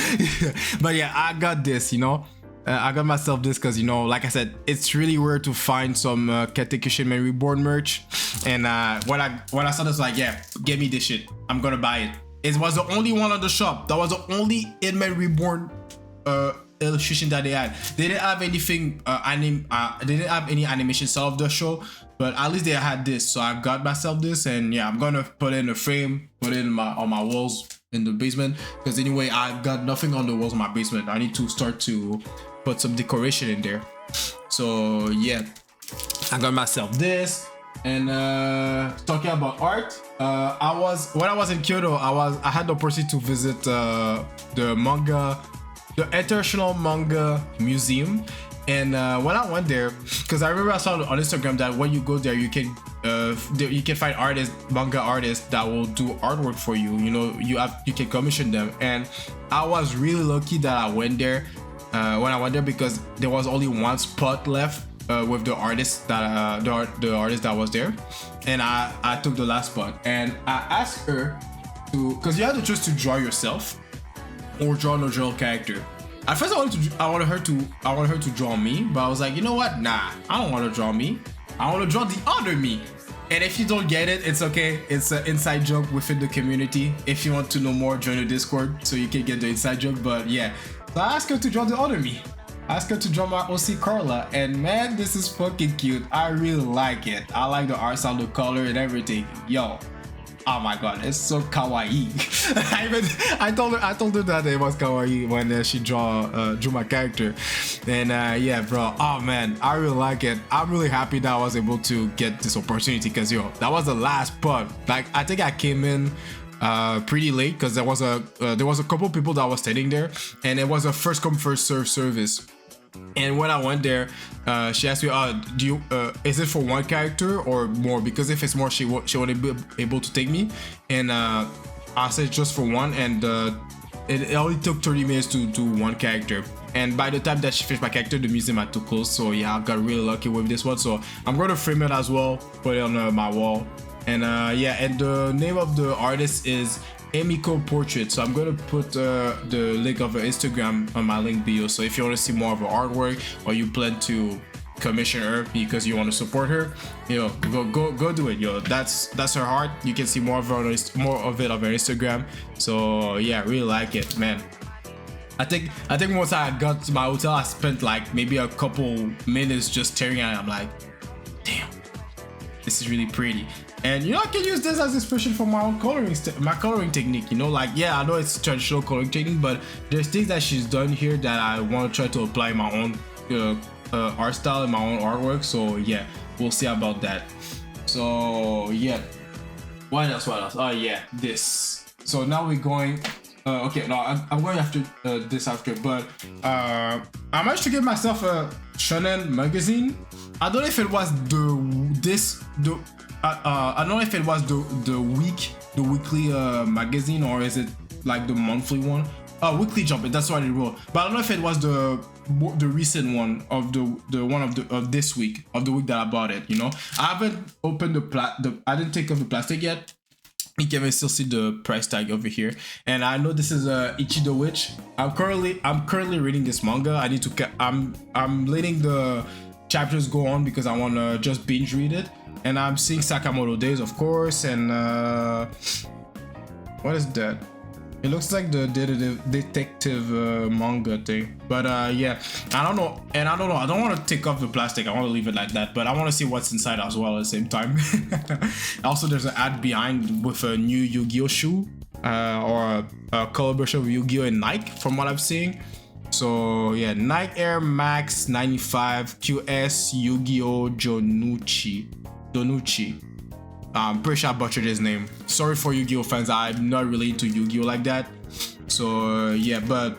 But yeah, I got this, you know. I got myself this because, you know, like I said, it's really rare to find some Katekishin Reborn merch. And when I saw this, like, yeah, get me this shit, I'm gonna buy it. It was the only one on the shop. That was the only Hitman Reborn illustration that they had. They didn't have anything they didn't have any animation style of the show, but at least they had this. So I got myself this, and yeah, I'm gonna put it in a frame, put it in on my walls in the basement, because anyway, I've got nothing on the walls of my basement. I need to start to put some decoration in there. So yeah, I got myself this. And talking about art, when I was in Kyoto, I had the opportunity to visit the International Manga Museum. And when I went there, because I remember I saw on Instagram that when you go there, you can find manga artists that will do artwork for you. You know, you can commission them. And I was really lucky that I went there when I went there, because there was only one spot left with the artist that the artist that was there, and I took the last spot. And I asked her to, because you have to choose to draw yourself or draw an original character. At first, I wanted her to draw me, but I was like, you know what? Nah, I don't want to draw me. I want to draw the other me. And if you don't get it, it's okay. It's an inside joke within the community. If you want to know more, join the Discord so you can get the inside joke. But yeah, so I asked her to draw the other me. I asked her to draw my OC Carla, and man, this is fucking cute. I really like it. I like the art style, the color, and everything. Yo, oh my god, it's so kawaii. I told her that it was kawaii when she drew my character. And yeah, bro, oh man, I really like it. I'm really happy that I was able to get this opportunity, because yo, that was the last spot. Like, I think I came in pretty late, because there was a couple people that was standing there, and it was a first come first serve service. And when I went there, she asked me, is it for one character or more? Because if it's more, she wouldn't be able to take me. And I said just for one, and it only took 30 minutes to do one character. And by the time that she finished my character, the museum had to close. So yeah, I got really lucky with this one. So I'm going to frame it as well, put it on my wall. And yeah, and the name of the artist is Emiko Portrait. So I'm gonna put the link of her Instagram on my link bio. So if you want to see more of her artwork, or you plan to commission her because you want to support her, you know, go do it, yo. That's her art. You can see more of it on her Instagram. So yeah, really like it, man. I think once I got to my hotel, I spent like maybe a couple minutes just staring at it. I'm like, damn, this is really pretty. And you know, I can use this as inspiration for my own coloring technique. You know, like, yeah, I know it's traditional coloring technique, but there's things that she's done here that I want to try to apply my own art style and my own artwork. So yeah, we'll see about that. So yeah, what else? Oh yeah, this. So now we're going. Okay, no, I'm going after this after, but I managed to get myself a shonen magazine. I don't know if it was I don't know if it was the weekly magazine, or is it like the monthly one? Weekly Jump, that's what it wrote. But I don't know if it was the recent one of the one of this week, of the week that I bought it. You know, I haven't opened I didn't take off the plastic yet. You can still see the price tag over here, and I know this is Ichi the Witch. I'm currently reading this manga. I need to I'm letting the chapters go on because I want to just binge read it. And I'm seeing Sakamoto Days, of course, and what is that? It looks like the detective manga thing, but yeah, I don't know, and I don't know. I don't want to take off the plastic. I want to leave it like that, but I want to see what's inside as well at the same time. Also, there's an ad behind with a new Yu-Gi-Oh shoe, or a collaboration with Yu-Gi-Oh and Nike, from what I'm seeing. So yeah, Nike Air Max 95 QS Yu-Gi-Oh Donucci. I'm pretty sure I butchered his name. Sorry for Yu-Gi-Oh fans, I'm not really into Yu-Gi-Oh like that. So yeah, but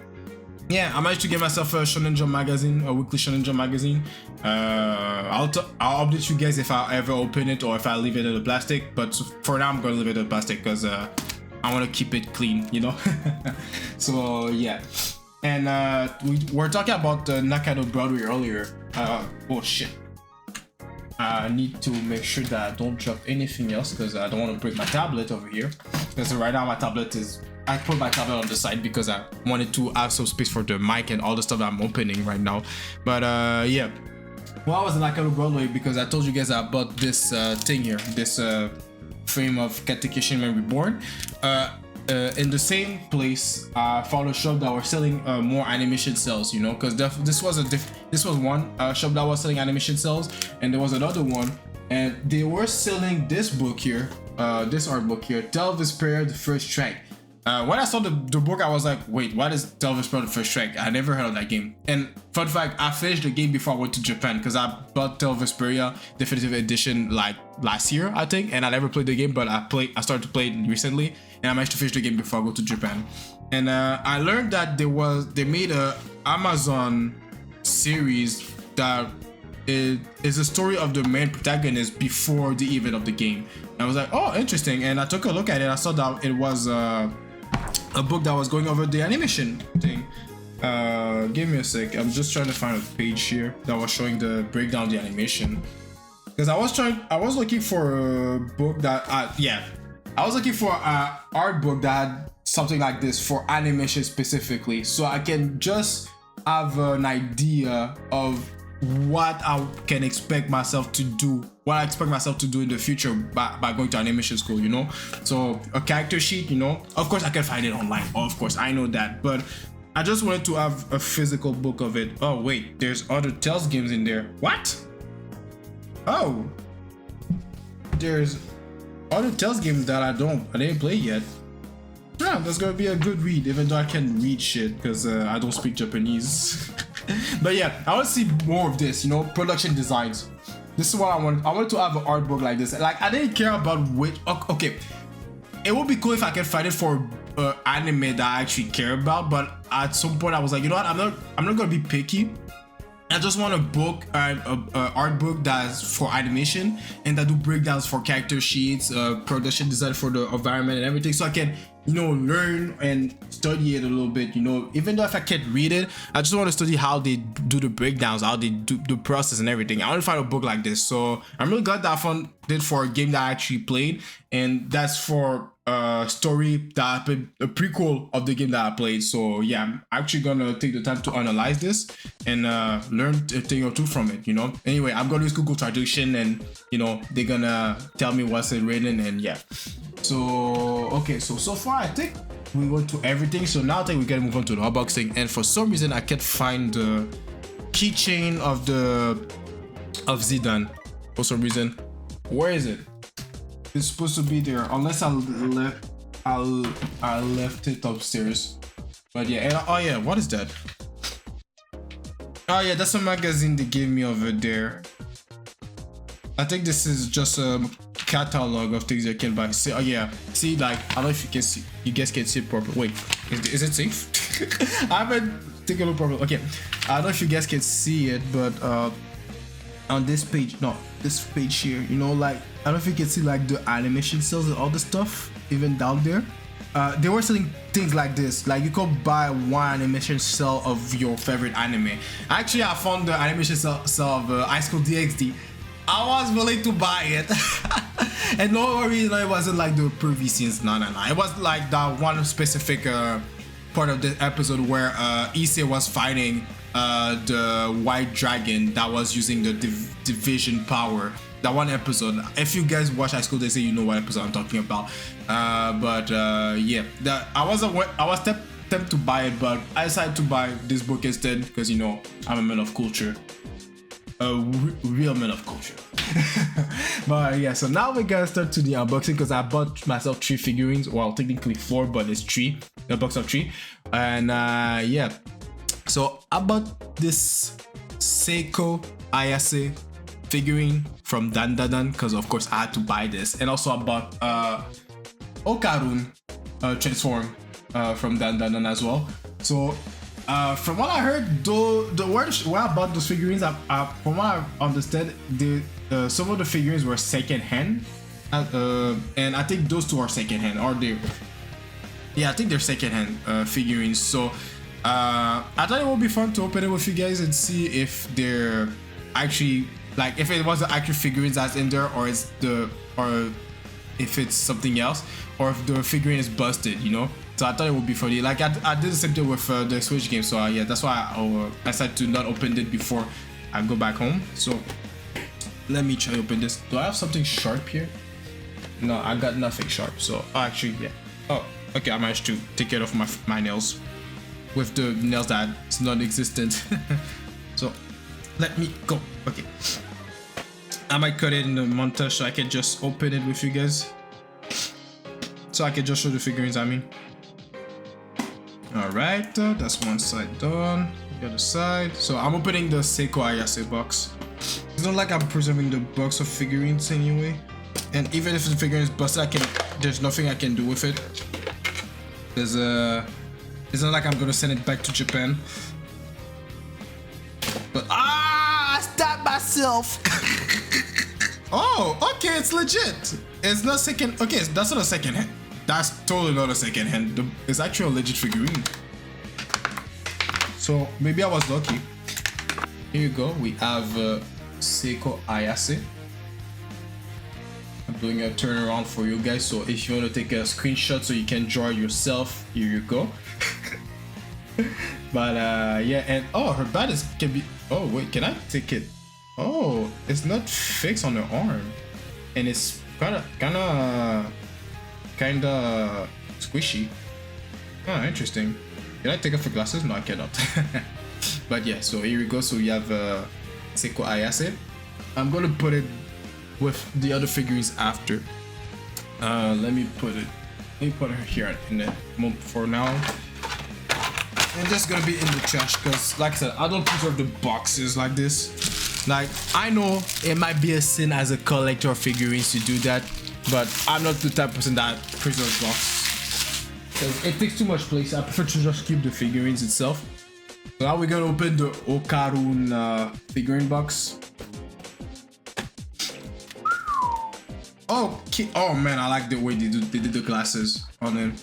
yeah, I managed to get myself a Shonen Jump magazine, a weekly Shonen Jump magazine. I'll update you guys if I ever open it or if I leave it in the plastic. But for now, I'm gonna leave it in the plastic because I want to keep it clean, you know. So yeah, and we were talking about Nakano Broadway earlier. Oh shit. I need to make sure that I don't drop anything else because I don't want to break my tablet over here. Because right now my tablet is... I put my tablet on the side because I wanted to have some space for the mic and all the stuff that I'm opening right now. But yeah. Well, I was in Nakano Broadway because I told you guys I bought this thing here. This frame of Katekishin Man Reborn. In the same place, I found a shop that was selling more animation cells, you know, because this was one shop that was selling animation cells, and there was another one, and they were selling this book here, this art book here, Tale of Despair: The First Strike. When I saw the book, I was like, wait, what is Tale of Despair: The First Strike? I never heard of that game. And fun fact, I finished the game before I went to Japan because I bought Tale of Vesperia Definitive Edition like last year, I think, and I never played the game, but I started to play it recently, and I managed to finish the game before I go to Japan. And I learned that they made a Amazon series that is a story of the main protagonist before the event of the game. And I was like, oh, interesting. And I took a look at it. I saw that it was a book that was going over the animation thing. Give me a sec. I'm just trying to find a page here that was showing the breakdown of the animation. Because I was looking for a book that, I was looking for an art book that had something like this for animation specifically, so I can just have an idea of what I can expect myself to do, what I expect myself to do in the future by going to animation school, you know. So a character sheet, you know, of course I can find it online, of course I know that, but I just wanted to have a physical book of it. Oh wait, there's other Tales games in there. What? Oh, there's other Tales games that I didn't play yet. Yeah, that's gonna be a good read, even though I can't read shit because I don't speak Japanese. But yeah, I want to see more of this, you know, production designs. This is what I want. I wanted to have an art book like this. Like, I didn't care about which. Okay, it would be cool if I could find it for anime that I actually care about. But at some point, I was like, you know what? I'm not gonna be picky. I just want a book, an art book that's for animation and that do breakdowns for character sheets, production design for the environment and everything, so I can, you know, learn and study it a little bit, you know. Even though if I can't read it, I just want to study how they do the breakdowns, how they do the process and everything. I want to find a book like this, so I'm really glad that I found it for a game that I actually played, and that's for story that happened, a prequel of the game that I played. So yeah, I'm actually gonna take the time to analyze this and learn a thing or two from it, you know. Anyway, I'm gonna use Google Translation, and you know, they're gonna tell me what's it written, and yeah. So okay, so far I think we went to everything, so now I think we can move on to the unboxing. And for some reason I can't find the keychain of Zidane for some reason. Where is it? It's supposed to be there, unless I left it upstairs. But yeah, and, oh yeah, what is that? Oh yeah, that's a magazine they gave me over there. I think this is just a catalog of things you can buy. See, oh yeah, see, like, I don't know if you can see, you guys can see it properly. Wait, is it safe? I haven't taken a look properly. Okay, I don't know if you guys can see it, but on this page, no, this page here, you know, like, I don't know if you can see like the animation cells and all the stuff even down there. They were selling things like this, like you could buy one animation cell of your favorite anime. Actually, I found the animation cell of High School DxD. I was willing to buy it. And no worries, it wasn't like the previous scenes, no. It was like that one specific part of the episode where Issei was fighting the white dragon that was using the division power. that one episode. If you guys watch High School, they say you know what episode I'm talking about. Yeah, that I was tempted to buy it, but I decided to buy this book instead because, you know, I'm a man of culture, a real man of culture. But yeah, so now we're gonna start to the unboxing because I bought myself 3 figurines. Well, technically 4, but it's 3, a box of 3. And yeah, so I bought this Seiko Ayase figurine from Dandadan because of course I had to buy this, and also I bought Okarun transform from Dandadan as well. So from what I heard, though, the word where I bought those figurines, from what I understand, some of the figurines were second hand, and I think those 2 are second hand, or they, yeah, I think they're second hand figurines. So I thought it would be fun to open it with you guys and see if they're actually, like, if it was the actual figurines that's in there, or if it's something else, or if the figurine is busted, you know. So I thought it would be funny. Like I did the same thing with the Switch game. So yeah, that's why I decided to not open it before I go back home. So let me try to open this. Do I have something sharp here? No, I got nothing sharp. So actually, yeah. Oh, okay. I managed to take care of my nails with the nails that's non-existent. So let me go. Okay. I might cut it in the montage so I can just open it with you guys. So I can just show the figurines, I mean. Alright, that's one side done. The other side. So I'm opening the Seiko Ayase box. It's not like I'm preserving the box of figurines anyway. And even if the figurine is busted, there's nothing I can do with it. It's not like I'm gonna send it back to Japan. But I stabbed myself. Oh, okay, it's legit. It's not second. Okay, that's not a second hand. That's totally not a second hand. It's actually a legit figurine. So maybe I was lucky. Here you go. We have Seiko Ayase. I'm doing a turnaround for you guys. So if you want to take a screenshot so you can draw yourself, here you go. But yeah, and oh, her bat can be. Oh wait, can I take it? Oh, it's not fixed on the arm, and it's kind of squishy. Oh, interesting. Can I take off the glasses? No, I cannot. But yeah, so here we go. So we have Seiko Ayase. I'm gonna put it with the other figurines after. Let me put her here in the moment for now. And that's gonna be in the trash because, like I said, I don't preserve the boxes like this. Like, I know it might be a sin as a collector of figurines to do that, but I'm not the type of person that preserves boxes because it takes too much place. I prefer to just keep the figurines itself. So now we're gonna open the Okarun figurine box. Okay. Oh man, I like the way they did the glasses on him.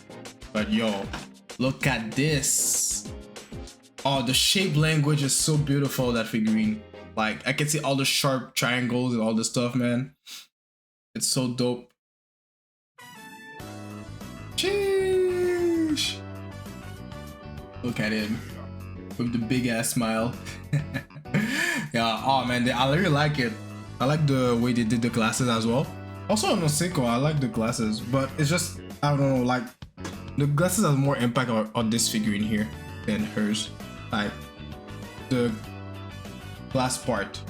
But yo, look at this. Oh, the shape language is so beautiful, that figurine. Like, I can see all the sharp triangles and all the stuff, man. It's so dope. Sheesh. Look at him with the big ass smile. Yeah, oh man, I really like it. I like the way they did the glasses as well. Also on the Seiko, I like the glasses, but it's just, I don't know, like, the glasses have more impact on this figurine here than hers. Like, the glass part.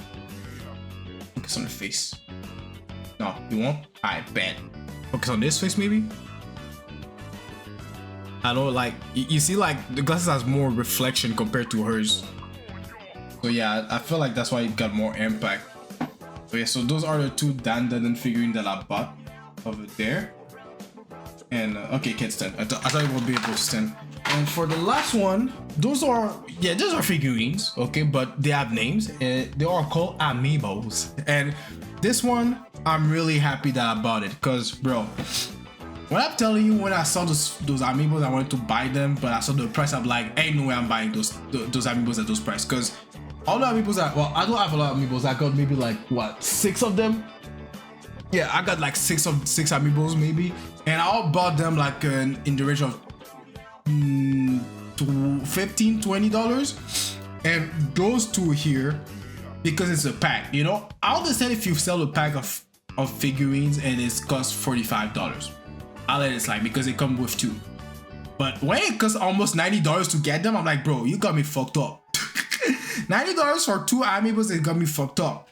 Focus on the face. No, you won't? I bet. Focus on this face, maybe? I know, like, you see, like, the glasses has more reflection compared to hers. So yeah, I feel like that's why it got more impact. So yeah, so those are the 2 Dandadan figurines that I bought over there. And okay, can't stand. I thought it would be able to stand. And for the last one, those are figurines, okay, but they have names and they are called amiibos. And this one, I'm really happy that I bought it, because bro, when I'm telling you, when I saw those amiibos, I wanted to buy them, but I saw the price. I'm like, ain't no way I'm buying those amiibos at those price, because all the amiibos well, I don't have a lot of amiibos. I got maybe like what, 6 of them. Yeah, I got like 6 amiibos maybe, and I all bought them like in the range of $15-20, and those 2 here because it's a pack, you know. I understand if you sell a pack of figurines and it's cost $45. I'll let it slide because they come with 2. But when it costs almost $90 to get them, I'm like, bro, you got me fucked up. $90 for 2 amiibos, it got me fucked up.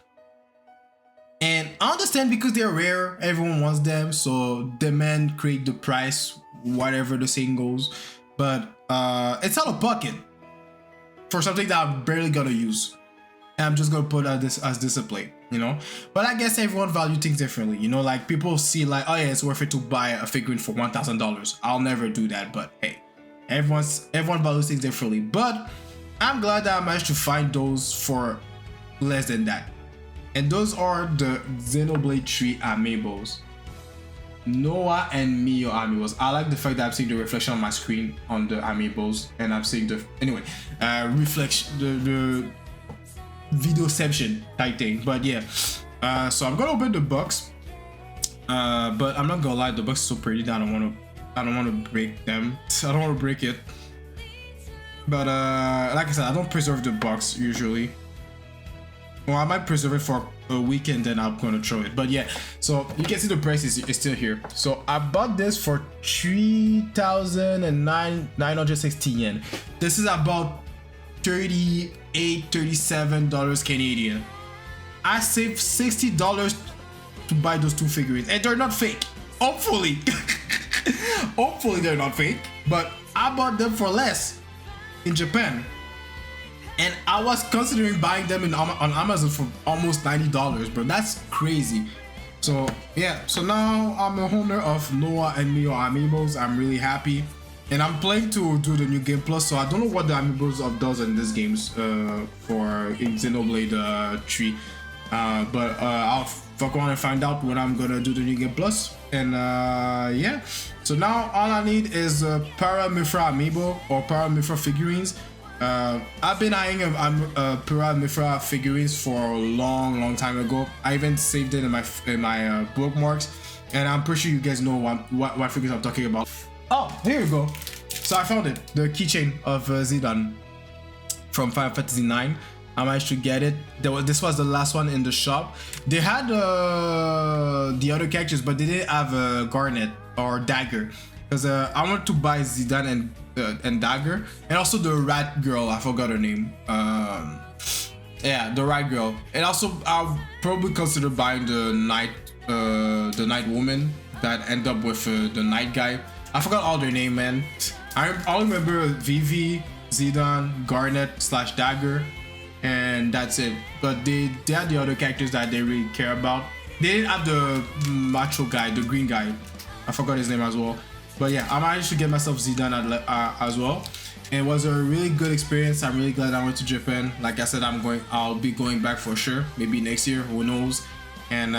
And I understand because they're rare, everyone wants them, so demand create the price, whatever the saying goes. But it's out of pocket for something that I'm barely gonna use. And I'm just gonna put this as display, you know. But I guess everyone value things differently, you know. Like people see like, oh yeah, it's worth it to buy a figurine for $1,000. I'll never do that, but hey, everyone values things differently. But I'm glad that I managed to find those for less than that. And those are the Xenoblade 3 amiibos. Noah and Mio amiibos. I like the fact that I'm seeing the reflection on my screen on the amiibos, and I'm seeing the reflection, the videoception type thing. But yeah, so I'm gonna open the box. But I'm not gonna lie, the box is so pretty that I don't wanna break them. I don't wanna break it. But like I said, I don't preserve the box usually. Well, I might preserve it for a week and then I'm gonna throw it. But yeah, so you can see the price is still here. So I bought this for 3,960 yen. This is about $37 Canadian. I saved $60 to buy those 2 figurines, and they're not fake. Hopefully, hopefully they're not fake. But I bought them for less in Japan. And I was considering buying them on Amazon for almost $90, bro. That's crazy. So yeah, so now I'm a owner of Noah and Mio amiibos. I'm really happy. And I'm planning to do the new game plus, so I don't know what the amiibos does in these games for Xenoblade 3. But I'll fuck around and find out when I'm gonna do the new game plus. And yeah, so now all I need is Para Mifra amiibo or Para Mifra figurines. I've been eyeing Para Mifra figurines for a long time ago. I even saved it in my bookmarks, and I'm pretty sure you guys know what figures I'm talking about. Oh, here you go. So I found it, the keychain of Zidane from Final Fantasy 9. I managed to get it. This was the last one in the shop. They had the other characters, but they didn't have a Garnet or Dagger, because I wanted to buy Zidane and Dagger, and also the rat girl. I forgot her name. Yeah, the rat girl. And also I'll probably consider buying the night woman that end up with the night guy. I forgot all their name, man. I remember Vivi, Zidane, Garnet / Dagger, and that's it. But they had the other characters that they really care about. They didn't have the macho guy, the green guy. I forgot his name as well. But yeah, I managed to get myself Zidane as well. And it was a really good experience. I'm really glad I went to Japan. Like I said, I'll be going back for sure. Maybe next year, who knows. And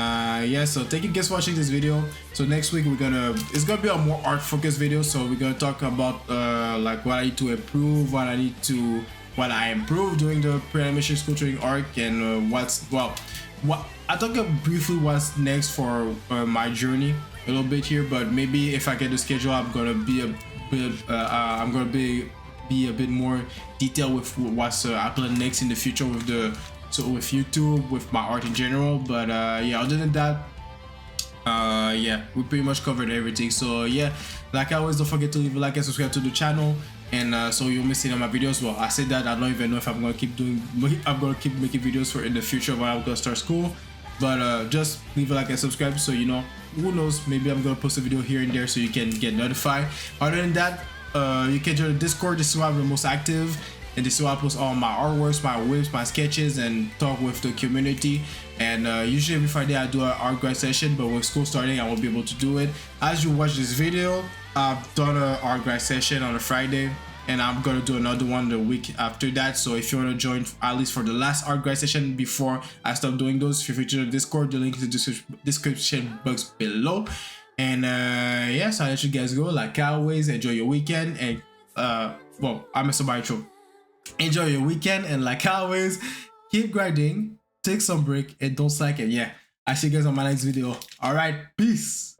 yeah, so thank you guys for watching this video. So next week it's gonna be a more art focused video. So we're gonna talk about like what I need to improve, what I improved during the pre-animation sculpturing arc, and I talk briefly what's next for my journey a little bit here. But maybe if I get the schedule, I'm gonna be a bit more detailed with what's happening next in the future with with YouTube, with my art in general. But yeah, other than that, yeah, we pretty much covered everything. So yeah, like always, don't forget to leave a like and subscribe to the channel, and so you'll miss any of my videos. Well, I said that I don't even know if I'm gonna keep making videos for in the future when I'm gonna start school. But just leave a like and subscribe, so you know, who knows, maybe I'm gonna post a video here and there so you can get notified. Other than that, you can join the Discord. This is where I'm the most active, and this is where I post all my artworks, my whips, my sketches, and talk with the community. And usually every Friday I do an art grind session, but with school starting, I won't be able to do it. As you watch this video, I've done an art grind session on a Friday, and I'm gonna do another one the week after that. So if you want to join at least for the last art grind session before I stop doing those, feel free to join the Discord. The link is in the description box below. And yeah, so I'll let you guys go. Like always, enjoy your weekend, and well, I'm Mr. Bytro. Enjoy your weekend, and like always, keep grinding, take some break, and don't slack. And yeah, I'll see you guys on my next video. All right, peace.